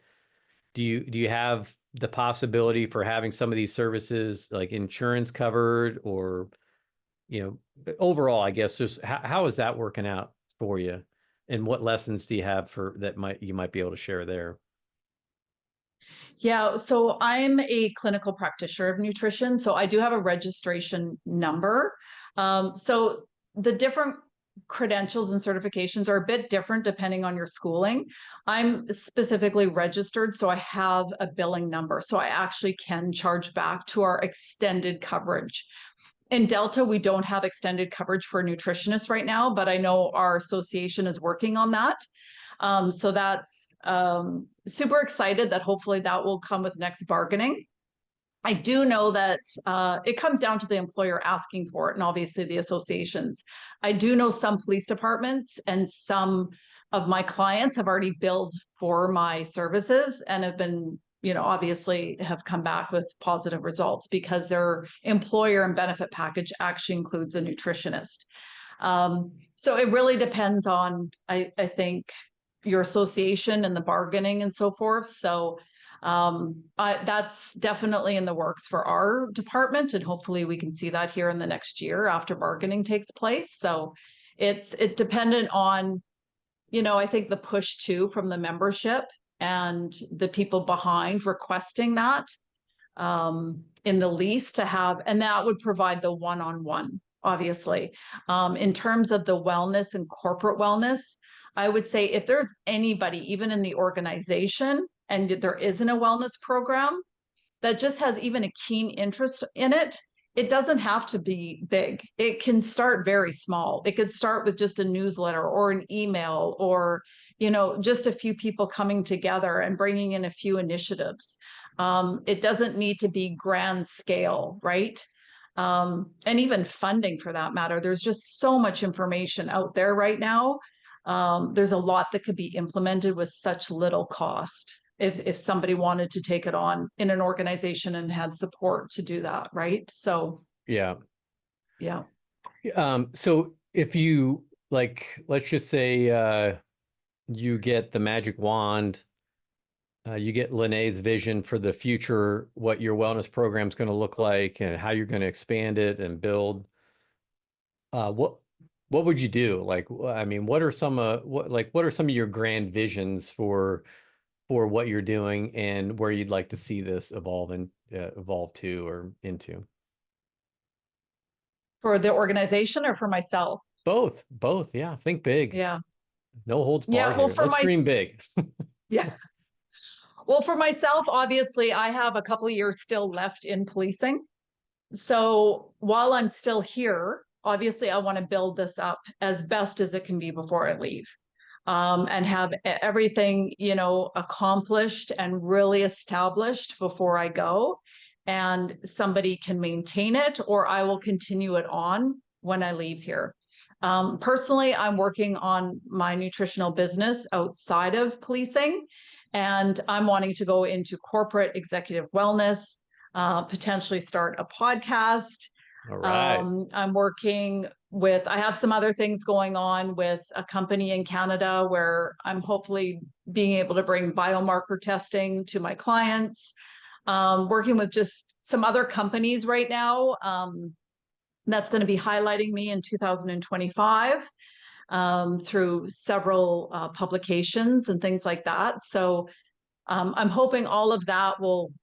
do you have the possibility for having some of these services like insurance covered, or, overall, I guess, just how is that working out for you? And what lessons do you have for that you might be able to share there? Yeah, so I'm a clinical practitioner of nutrition, so I do have a registration number. So the different credentials and certifications are a bit different depending on your schooling. I'm specifically registered, so I have a billing number, so I actually can charge back to our extended coverage. In Delta, we don't have extended coverage for nutritionists right now, but I know our association is working on that. So that's super excited that hopefully that will come with next bargaining. I do know that it comes down to the employer asking for it, and obviously the associations. I do know some police departments and some of my clients have already billed for my services and have been, obviously have come back with positive results because their employer and benefit package actually includes a nutritionist. So it really depends on, I think, your association and the bargaining and so forth. So that's definitely in the works for our department, and hopefully we can see that here in the next year after bargaining takes place. So it's dependent on, I think the push too from the membership and the people behind requesting that in the lease to have, and that would provide the one-on-one, obviously. In terms of the wellness and corporate wellness, I would say if there's anybody, even in the organization, and there isn't a wellness program that just has even a keen interest in it, it doesn't have to be big. It can start very small. It could start with just a newsletter or an email, or, just a few people coming together and bringing in a few initiatives. It doesn't need to be grand scale, right? And even funding for that matter. There's just so much information out there right now. There's a lot that could be implemented with such little cost if somebody wanted to take it on in an organization and had support to do that, right? So Yeah. yeah. So if you, like, let's just say, you get the magic wand, you get Lynae's vision for the future, what your wellness program is going to look like and how you're going to expand it and build. What would you do? Like, I mean, what are some of your grand visions for what you're doing, and where you'd like to see this evolve to or into? For the organization or for myself? Both. Yeah. Think big. Yeah. No holds Yeah. barred Well, here. Let's dream big. yeah. Well, for myself, obviously, I have a couple of years still left in policing. So while I'm still here, obviously, I want to build this up as best as it can be before I leave. And have everything, accomplished and really established before I go. And somebody can maintain it, or I will continue it on when I leave here. Personally, I'm working on my nutritional business outside of policing, and I'm wanting to go into corporate executive wellness, potentially start a podcast. All right. I'm working with, I have some other things going on with a company in Canada where I'm hopefully being able to bring biomarker testing to my clients. Working with just some other companies right now. That's going to be highlighting me in 2025 through several publications and things like that. So I'm hoping all of that will,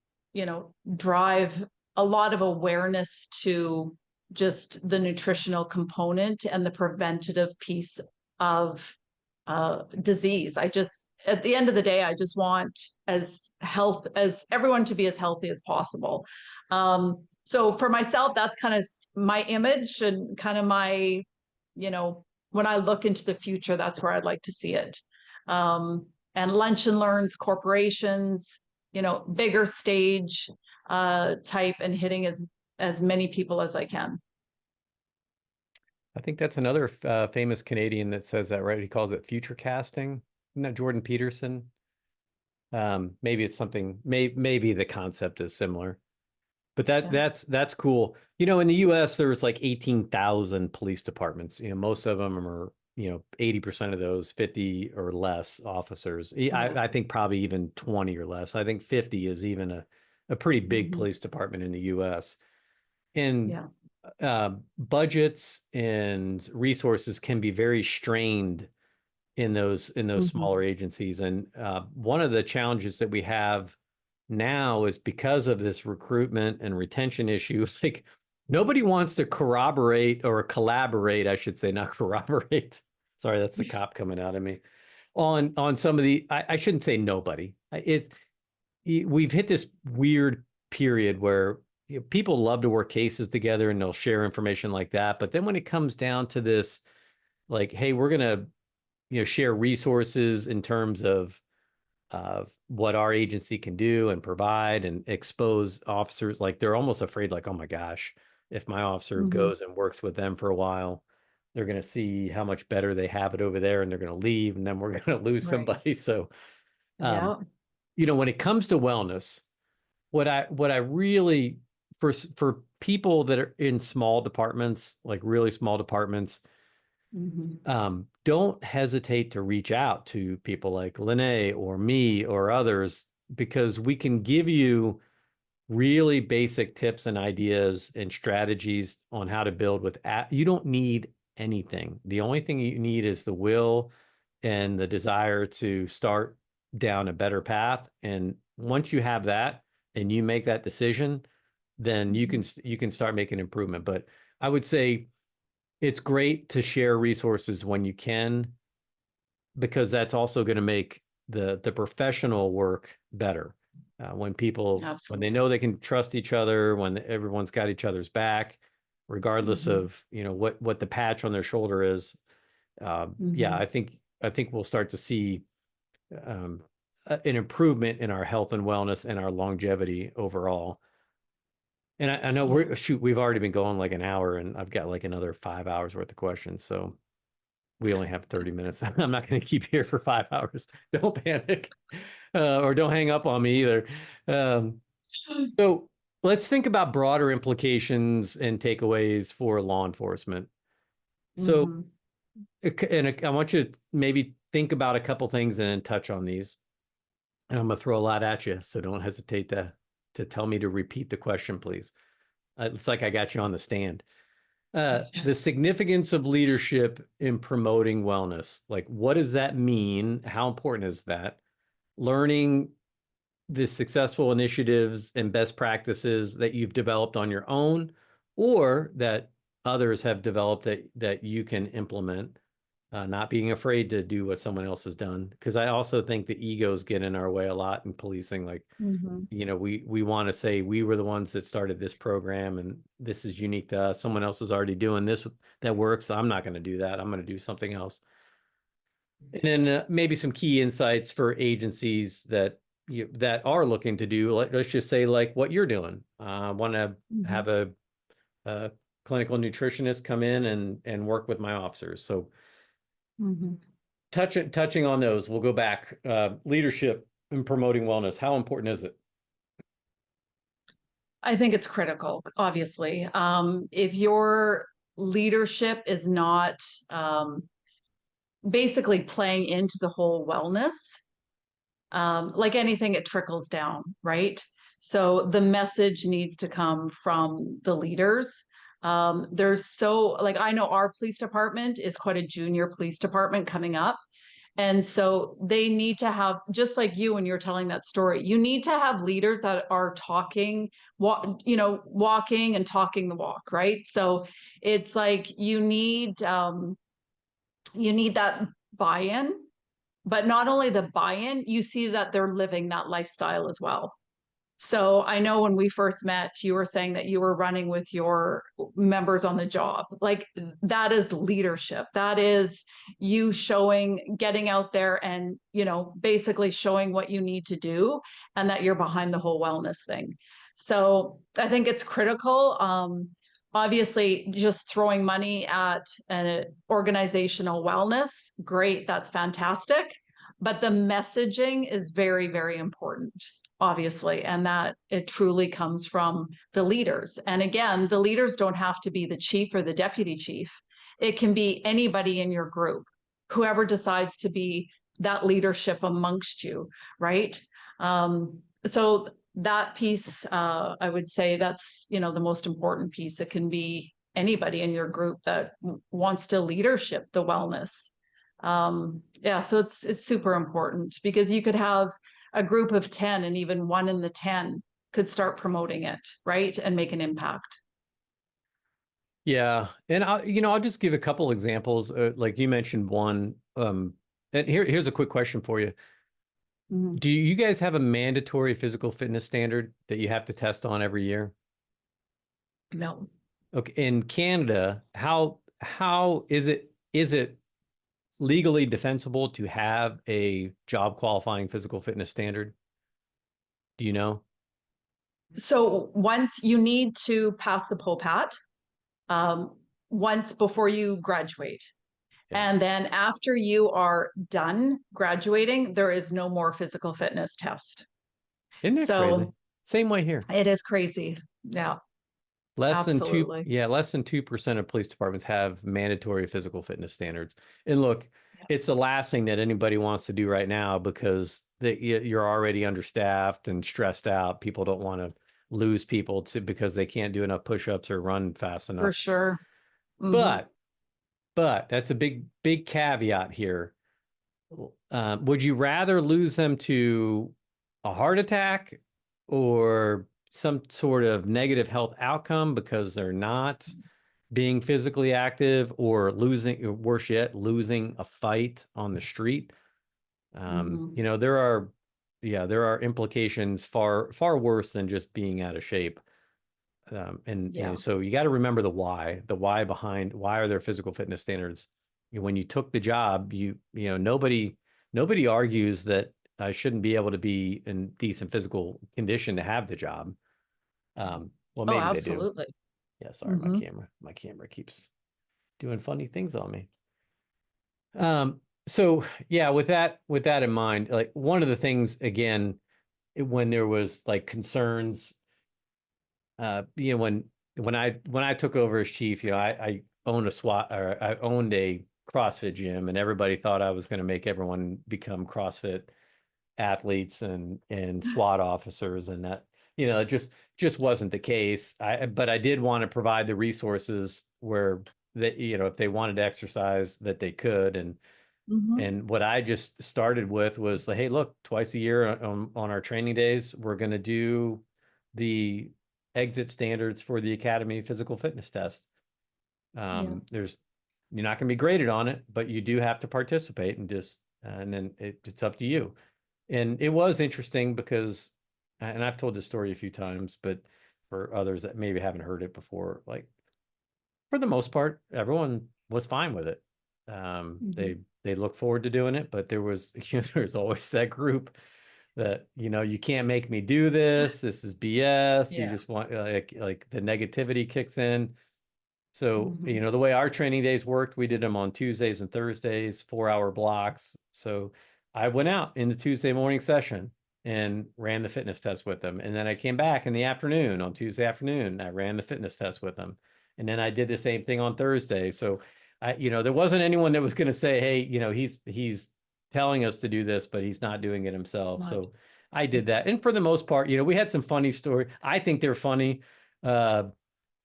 drive a lot of awareness to just the nutritional component and the preventative piece of disease. At the end of the day, I just want as everyone to be as healthy as possible. So for myself, that's kind of my image and kind of my, when I look into the future, that's where I'd like to see it. And lunch and learns, corporations, bigger stage type, and hitting as many people as I can. I think that's another famous Canadian that says that, right? He calls it future casting. Isn't that Jordan Peterson? Maybe it's something, maybe the concept is similar, but that's cool. In the US, there's like 18,000 police departments. Most of them are, 80% of those 50 or less officers. I think probably even 20 or less. I think 50 is even a pretty big police department in the US. And budgets and resources can be very strained in those smaller agencies. And one of the challenges that we have now is because of this recruitment and retention issue, like nobody wants to collaborate, I should say, not corroborate. Sorry, that's the cop coming out of me. On some of the, I shouldn't say nobody. We've hit this weird period where people love to work cases together and they'll share information like that. But then when it comes down to this, like, hey, we're going to, share resources in terms of what our agency can do and provide and expose officers, like they're almost afraid, like, oh my gosh, if my officer goes and works with them for a while, they're going to see how much better they have it over there and they're going to leave and then we're going to lose somebody. So, when it comes to wellness, what I really, for people that are in small departments, like really small departments, don't hesitate to reach out to people like Lynae or me or others, because we can give you really basic tips and ideas and strategies on how to build with you don't need anything. The only thing you need is the will and the desire to start down a better path. And once you have that and you make that decision, then you can start making improvement. But I would say it's great to share resources when you can, because that's also going to make the professional work better. When people, when they know they can trust each other, when everyone's got each other's back, regardless of, what the patch on their shoulder is. I think we'll start to see an improvement in our health and wellness and our longevity overall. And I know we've already been going like an hour and I've got like another 5 hours worth of questions. So we only have 30 minutes. I'm not going to keep here for 5 hours. Don't panic, or don't hang up on me either. So let's think about broader implications and takeaways for law enforcement. So, and I want you to maybe think about a couple things and then touch on these. And I'm going to throw a lot at you, so don't hesitate to tell me to repeat the question, please. It's like I got you on the stand. The significance of leadership in promoting wellness. Like, what does that mean? How important is that? Learning the successful initiatives and best practices that you've developed on your own, or that others have developed that you can implement. Not being afraid to do what someone else has done. Because I also think the egos get in our way a lot in policing. Like, we want to say we were the ones that started this program and this is unique to us. Someone else is already doing this that works. So I'm not going to do that. I'm going to do something else. And then maybe some key insights for agencies that are looking to do, let's just say, like what you're doing. Want to have a clinical nutritionists come in and work with my officers. So touching on those, we'll go back. Leadership and promoting wellness. How important is it? I think it's critical, obviously. If your leadership is not basically playing into the whole wellness, like anything, it trickles down, right? So the message needs to come from the leaders. I know our police department is quite a junior police department coming up. And so they need to have, just like you when you're telling that story, you need to have leaders that are walking and talking the walk, right? So it's like you need that buy-in, but not only the buy-in, you see that they're living that lifestyle as well. So I know when we first met, you were saying that you were running with your members on the job. Like that is leadership. That is you getting out there and, basically showing what you need to do and that you're behind the whole wellness thing. So I think it's critical. Obviously, just throwing money at an organizational wellness, great, that's fantastic. But the messaging is very, very important, obviously, and that it truly comes from the leaders. And again, the leaders don't have to be the chief or the deputy chief. It can be anybody in your group, whoever decides to be that leadership amongst you, right? So that piece, I would say that's, the most important piece. It can be anybody in your group that wants to leadership the wellness. So it's super important because you could have a group of 10 and even one in the 10 could start promoting it, right? And make an impact. Yeah. And I'll just give a couple examples. Like you mentioned one, and here's a quick question for you. Do you guys have a mandatory physical fitness standard that you have to test on every year? No. Okay. In Canada, how is it legally defensible to have a job qualifying physical fitness standard? Do you know? So once you need to pass the POPAT, once before you graduate. Yeah. And then after you are done graduating, there is no more physical fitness test. Isn't that crazy? Same way here. It is crazy. Yeah. Less than 2% of police departments have mandatory physical fitness standards. And look, it's the last thing that anybody wants to do right now because you're already understaffed and stressed out. People don't want to lose people because they can't do enough push-ups or run fast enough. For sure. But that's a big caveat here. Would you rather lose them to a heart attack or some sort of negative health outcome because they're not being physically active, or losing, or worse yet, losing a fight on the street? There are implications far worse than just being out of shape. So you got to remember the why behind why are there physical fitness standards. When you took the job, nobody argues that I shouldn't be able to be in decent physical condition to have the job. Well, maybe absolutely. They do. Yeah, sorry, my camera keeps doing funny things on me. So yeah, with that in mind, like one of the things, again, when there was like concerns, when I took over as chief, I owned I owned a CrossFit gym, and everybody thought I was going to make everyone become CrossFit athletes and SWAT officers, and that, it just wasn't the case. But I did want to provide the resources where that, if they wanted to exercise, that they could. And what I just started with was like, hey, look, twice a year on our training days, we're going to do the exit standards for the Academy Physical Fitness Test. You're not going to be graded on it, but you do have to participate, and then it's up to you. And it was interesting because, and I've told this story a few times, but for others that maybe haven't heard it before, like for the most part, everyone was fine with it. They look forward to doing it, but there was, there's always that group that, you can't make me do this. This is BS. You just want, like the negativity kicks in. So, you know, the way our training days worked, we did them on Tuesdays and Thursdays, 4-hour blocks. So I went out in the Tuesday morning session and ran the fitness test with them. And then I came back in the afternoon on Tuesday afternoon. I ran the fitness test with them. And then I did the same thing on Thursday. So you know, there wasn't anyone that was going to say, hey, you know, he's telling us to do this, but he's not doing it himself. So I did that. And for the most part, you know, we had some funny stories. I think they're funny.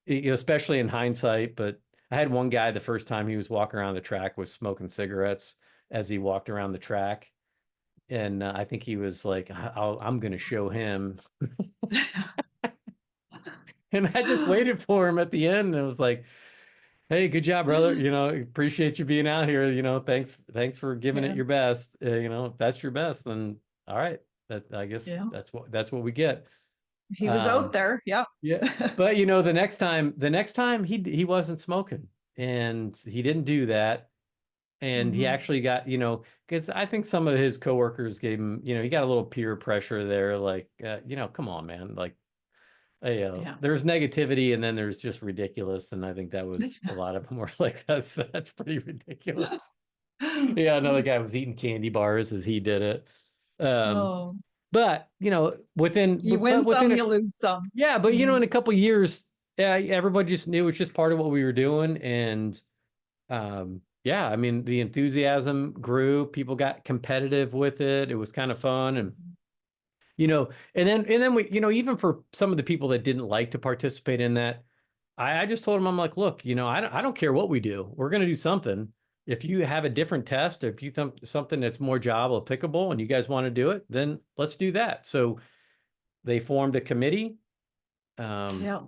You know, especially in hindsight, but I had one guy the first time he was walking around the track was smoking cigarettes as he walked around the track. And I think he was like, I'm going to show him. And I just waited for him at the end. And it was like, hey, good job, brother. You know, appreciate you being out here. You know, thanks for giving it your best. You know, if that's your best, then all right. That I guess that's what we get. He was out there. Yeah. But you know, the next time he wasn't smoking and he didn't do that. And he actually got, you know, because I think some of his coworkers gave him, you know, he got a little peer pressure there. Like, you know, come on, man. Like, there's negativity and then there's just ridiculous. And I think that was a lot of them were like, that's pretty ridiculous. Yeah, another guy was eating candy bars as he did it. But you know, you win some, you lose some. Yeah, but you know, in a couple of years, everybody just knew it's just part of what we were doing, and yeah, I mean, the enthusiasm grew. People got competitive with it. It was kind of fun, and you know, and then we, you know, even for some of the people that didn't like to participate in that, I just told them, I'm like, look, you know, I don't care what we do. We're going to do something. If you have a different test, if you think something that's more job applicable and you guys want to do it, then let's do that. So they formed a committee, fitness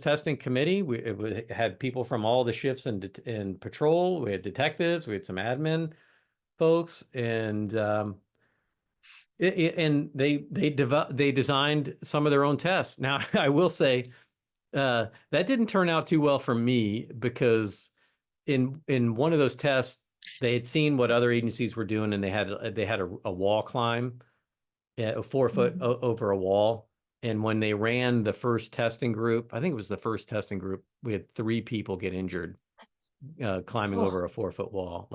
testing committee. We had people from all the shifts in patrol. We had detectives. We had some admin folks, and they designed some of their own tests. Now, I will say that didn't turn out too well for me because in one of those tests, they had seen what other agencies were doing, and they had a wall climb, a 4 foot over a wall. And when they ran the first testing group, I think it was the first testing group, we had 3 people get injured climbing over a 4 foot wall.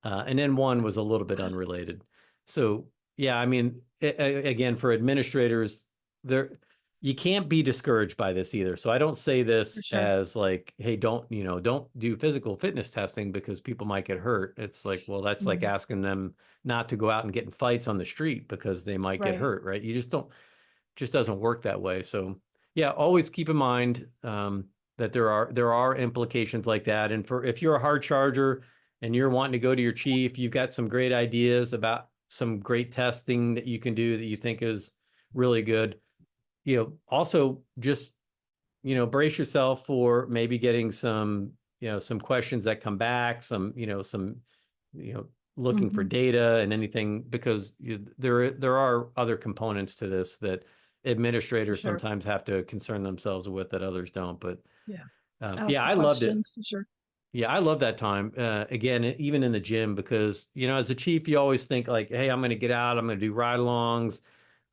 And then one was a little bit unrelated. So yeah, I mean, again, for administrators, you can't be discouraged by this either. So I don't say this as like, hey, don't do physical fitness testing because people might get hurt. It's like, well, that's like asking them not to go out and get in fights on the street because they might get hurt, right? You just doesn't work that way. So yeah, always keep in mind that there are implications like that. And if you're a hard charger and you're wanting to go to your chief, you've got some great ideas about some great testing that you can do that you think is really good. You know, also just, you know, brace yourself for maybe getting some questions that come back, looking for data and anything, because there are other components to this that administrators sometimes have to concern themselves with that others don't. But I loved it. For sure. Yeah, I love that time. Again, even in the gym, because, you know, as a chief, you always think like, hey, I'm going to get out, I'm going to do ride-alongs.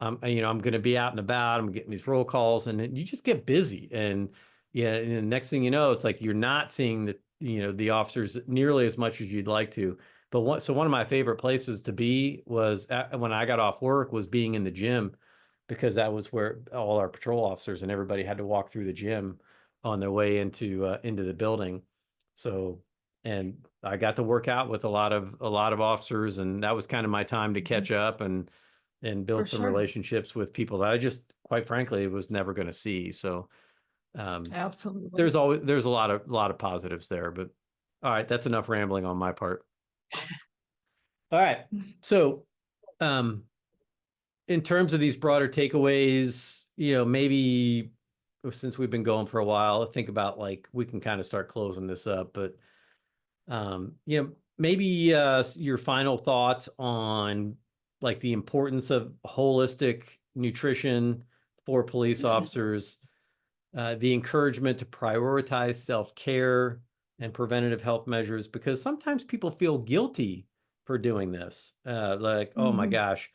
I'm going to be out and about. I'm getting these roll calls, and then you just get busy. And and the next thing you know, it's like you're not seeing the officers nearly as much as you'd like to. But one of my favorite places to be was when I got off work was being in the gym, because that was where all our patrol officers and everybody had to walk through the gym on their way into the building. So, and I got to work out with a lot of officers, and that was kind of my time to catch up and build some relationships with people that I just, quite frankly, was never going to see. So absolutely, there's a lot of positives there. But all right, that's enough rambling on my part. All right, so in terms of these broader takeaways, you know, maybe since we've been going for a while, think about like we can kind of start closing this up. But you know, maybe your final thoughts on like the importance of holistic nutrition for police officers, the encouragement to prioritize self-care and preventative health measures, because sometimes people feel guilty for doing this. Like, oh my gosh,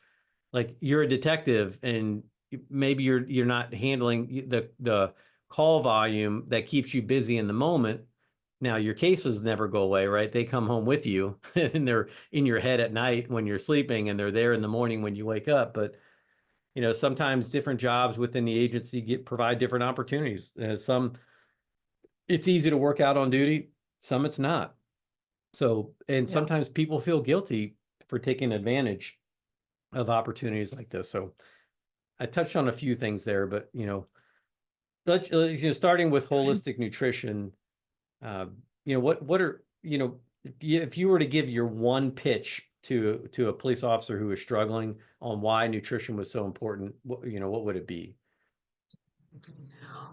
like you're a detective and maybe you're not handling the call volume that keeps you busy in the moment. Now, your cases never go away, right? They come home with you and they're in your head at night when you're sleeping, and they're there in the morning when you wake up. But, sometimes different jobs within the agency provide different opportunities. Some, it's easy to work out on duty. Some it's not. So, and sometimes people feel guilty for taking advantage of opportunities like this. So I touched on a few things there, but, starting with holistic nutrition, what are, if you were to give your one pitch to a police officer who is struggling on why nutrition was so important, what would it be?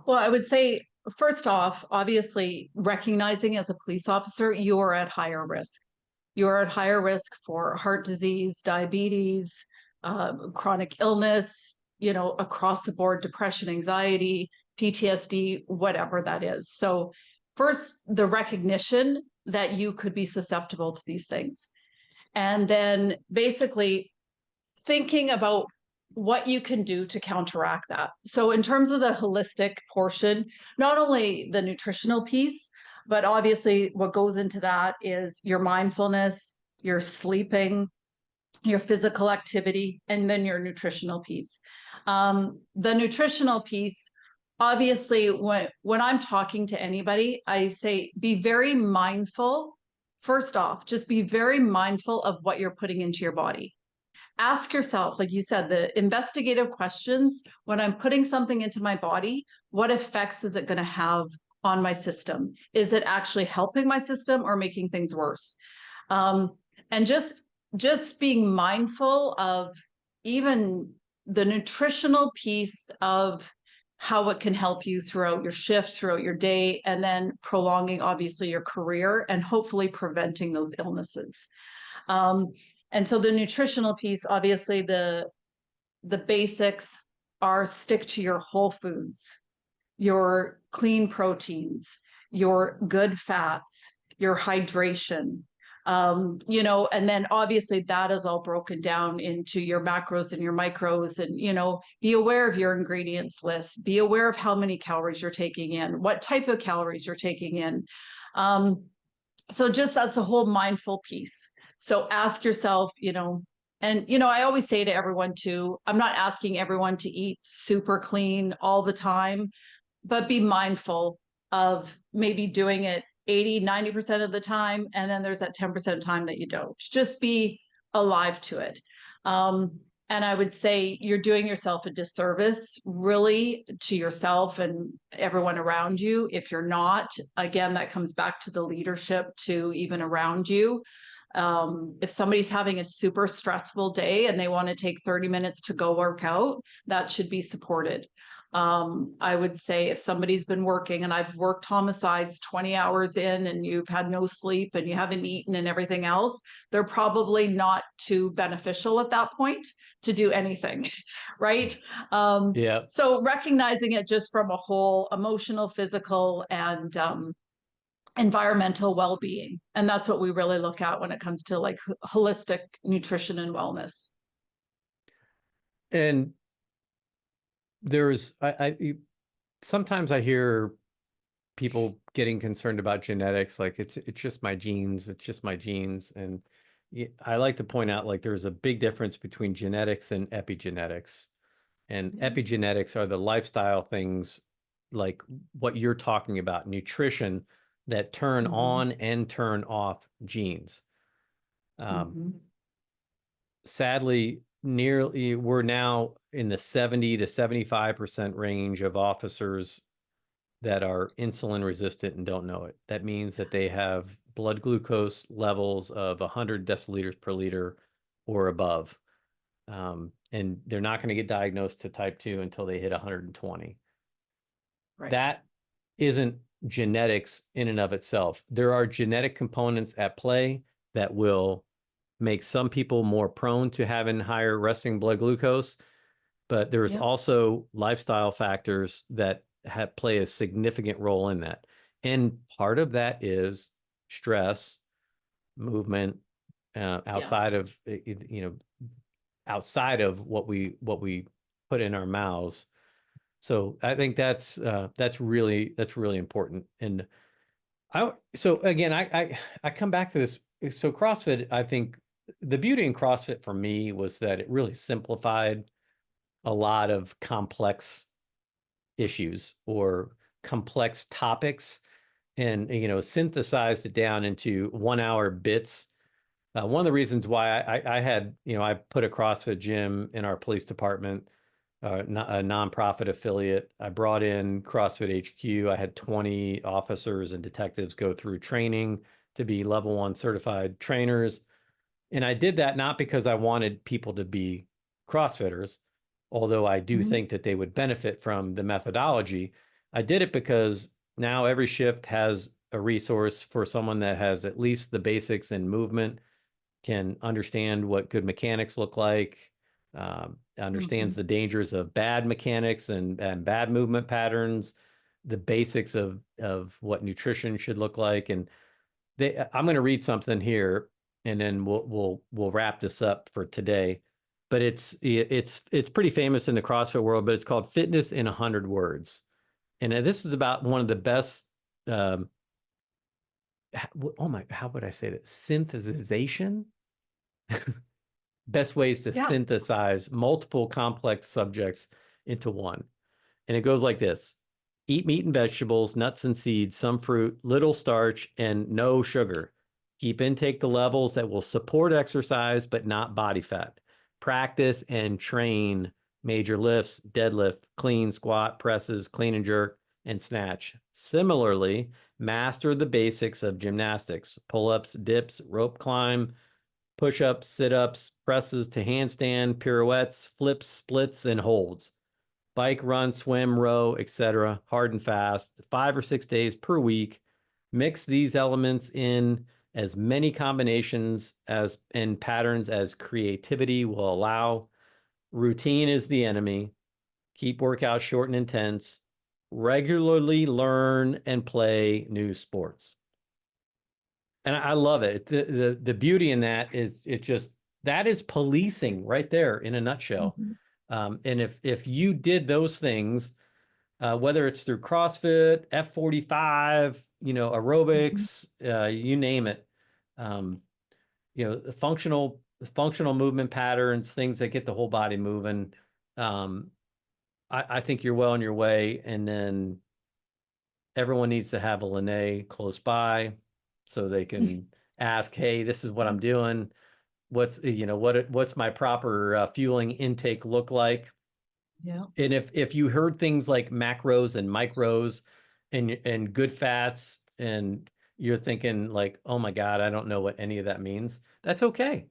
Well, I would say, first off, obviously, recognizing as a police officer, you are at higher risk. You are at higher risk for heart disease, diabetes, chronic illness, across the board, depression, anxiety, PTSD, whatever that is. So first, the recognition that you could be susceptible to these things. And then basically thinking about what you can do to counteract that. So in terms of the holistic portion, not only the nutritional piece, but obviously what goes into that is your mindfulness, your sleeping, your physical activity, and then your nutritional piece. The nutritional piece, obviously, when I'm talking to anybody, I say, be very mindful. First off, just be very mindful of what you're putting into your body. Ask yourself, like you said, the investigative questions. When I'm putting something into my body, what effects is it going to have on my system? Is it actually helping my system or making things worse? And just being mindful of even the nutritional piece of how it can help you throughout your shift, throughout your day, and then prolonging, obviously, your career and hopefully preventing those illnesses. And so the nutritional piece, obviously, the basics are stick to your whole foods, your clean proteins, your good fats, your hydration, and then obviously that is all broken down into your macros and your micros, and, be aware of your ingredients list, be aware of how many calories you're taking in, what type of calories you're taking in. So just that's a whole mindful piece. So ask yourself, and, I always say to everyone too, I'm not asking everyone to eat super clean all the time, but be mindful of maybe doing it 80-90% of the time. And then there's that 10% of time that you don't. Just be alive to it. And I would say you're doing yourself a disservice, really, to yourself and everyone around you. If you're not, again, that comes back to the leadership to even around you. If somebody's having a super stressful day and they want to take 30 minutes to go work out, that should be supported. I would say if somebody's been working, and I've worked homicides 20 hours in, and you've had no sleep and you haven't eaten and everything else, they're probably not too beneficial at that point to do anything, right? Yeah. So recognizing it just from a whole emotional, physical, and environmental well-being. And that's what we really look at when it comes to like holistic nutrition and wellness. And there's, sometimes I hear people getting concerned about genetics, like it's just my genes, it's just my genes. And I like to point out, like, there's a big difference between genetics and epigenetics. And epigenetics are the lifestyle things, like what you're talking about, nutrition, that turn on and turn off genes. Sadly, we're now in the 70 to 75% range of officers that are insulin resistant and don't know it. That means that they have blood glucose levels of 100 deciliters per liter or above. And they're not going to get diagnosed to type 2 until they hit 120. Right. That isn't genetics in and of itself. There are genetic components at play that will make some people more prone to having higher resting blood glucose, but there's also lifestyle factors that play a significant role in that. And part of that is stress, movement, outside of, outside of what we put in our mouths. So I think that's really important. And so again, I come back to this. So CrossFit, I think the beauty in CrossFit for me was that it really simplified a lot of complex issues or complex topics, and synthesized it down into 1 hour bits. One of the reasons why I had, I put a CrossFit gym in our police department, a nonprofit affiliate. I brought in CrossFit HQ. I had 20 officers and detectives go through training to be level 1 certified trainers. And I did that not because I wanted people to be CrossFitters, although I do think that they would benefit from the methodology. I did it because now every shift has a resource for someone that has at least the basics in movement, can understand what good mechanics look like, understands the dangers of bad mechanics and bad movement patterns, the basics of what nutrition should look like. And I'm going to read something here, and then we'll wrap this up for today. But it's pretty famous in the CrossFit world, but it's called Fitness in 100 Words. And this is about one of the best, how would I say that? Synthesization? Best ways to synthesize multiple complex subjects into one. And it goes like this: eat meat and vegetables, nuts and seeds, some fruit, little starch, and no sugar. Keep intake to levels that will support exercise, but not body fat. Practice and train major lifts, deadlift, clean, squat, presses, clean and jerk, and snatch. Similarly, master the basics of gymnastics, pull-ups, dips, rope climb, push-ups, sit-ups, presses to handstand, pirouettes, flips, splits, and holds. Bike, run, swim, row, etc. Hard and fast, 5 or 6 days per week. Mix these elements in as many combinations and patterns as creativity will allow. Routine is the enemy. Keep workouts short and intense. Regularly learn and play new sports. And I love it. The beauty in that is that is policing right there in a nutshell. And if you did those things, whether it's through CrossFit, F45, aerobics, you name it, the functional movement patterns, things that get the whole body moving, I think you're well on your way. And then everyone needs to have a Lynae close by so they can ask, hey, this is what I'm doing. What's my proper fueling intake look like? Yeah. And if you heard things like macros and micros and good fats, and you're thinking like, oh my God, I don't know what any of that means, that's okay.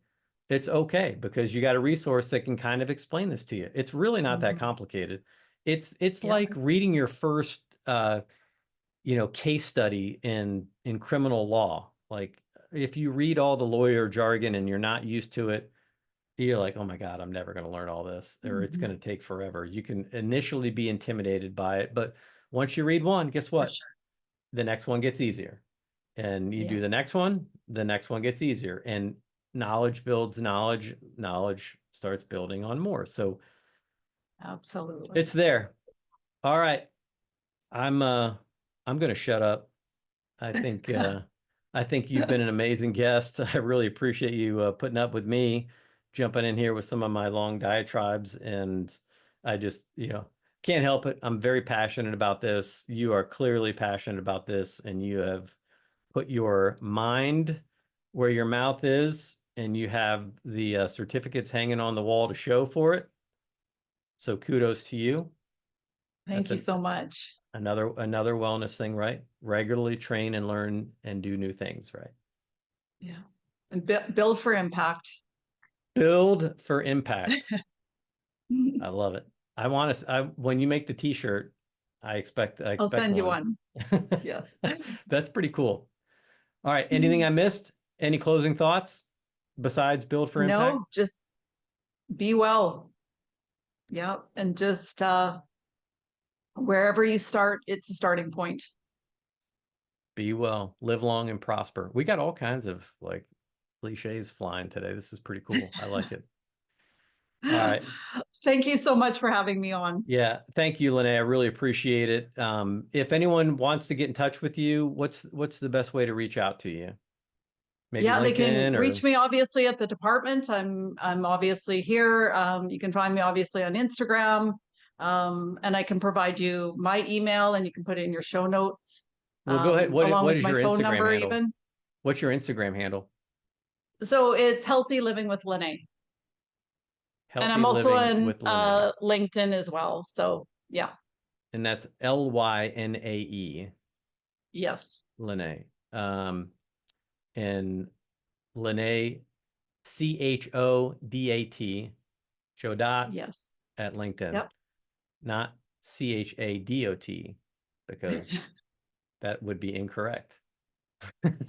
It's okay, because you got a resource that can kind of explain this to you. It's really not that complicated. It's like reading your first case study in criminal law. Like, if you read all the lawyer jargon and you're not used to it, you're like, oh my God, I'm never going to learn all this, or it's going to take forever. You can initially be intimidated by it, but once you read one, guess what? Sure. The next one gets easier. And you do the next one gets easier. And knowledge builds knowledge. Knowledge starts building on more. So Absolutely. it's there. All right. I'm going to shut up. I think you've been an amazing guest. I really appreciate you putting up with me, jumping in here with some of my long diatribes. And I just, can't help it. I'm very passionate about this. You are clearly passionate about this, and you have put your mind where your mouth is, and you have the certificates hanging on the wall to show for it. So kudos to you. Thank you so much. Another wellness thing, right? Regularly train and learn and do new things, right? Yeah. And build for impact. Build for impact. I love it. I want to, when you make the t-shirt, I expect I'll send you one. Yeah. That's pretty cool. All right. Anything I missed? Any closing thoughts besides build for impact? No, just be well. Yeah. And just wherever you start, it's a starting point. Be well, live long, and prosper. We got all kinds of cliches flying today. This is pretty cool. I like it. All right. Thank you so much for having me on. Yeah. Thank you, Lynae. I really appreciate it. If anyone wants to get in touch with you, what's the best way to reach out to you? Maybe Yeah, they can LinkedIn or reach me obviously at the department. I'm obviously here. You can find me obviously on Instagram. And I can provide you my email and you can put it in your show notes. well, go ahead. Along What with is my your phone Instagram number handle? even. What's your Instagram handle? So it's Healthy Living with Lynae. And Healthy I'm also Living on with Lynae. LinkedIn as well. So yeah. And that's Lynae, Yes. Lynae. And Lynae, Chodat, Chodat Yes. at LinkedIn, Yep. not Chadot, because that would be incorrect. And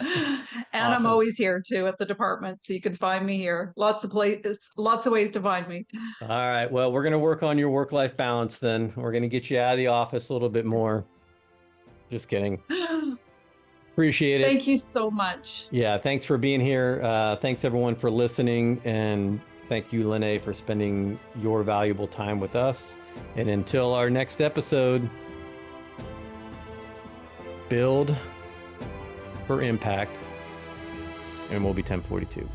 I'm Awesome. always here too at the department. So you can find me here. Lots of places, lots of ways to find me. All right. Well, we're going to work on your work-life balance then. We're going to get you out of the office a little bit more. Just kidding. Appreciate it. Thank you so much. Yeah, thanks for being here. Thanks everyone for listening, and thank you, Lynae, for spending your valuable time with us. And until our next episode, build for impact, and we'll be 1042.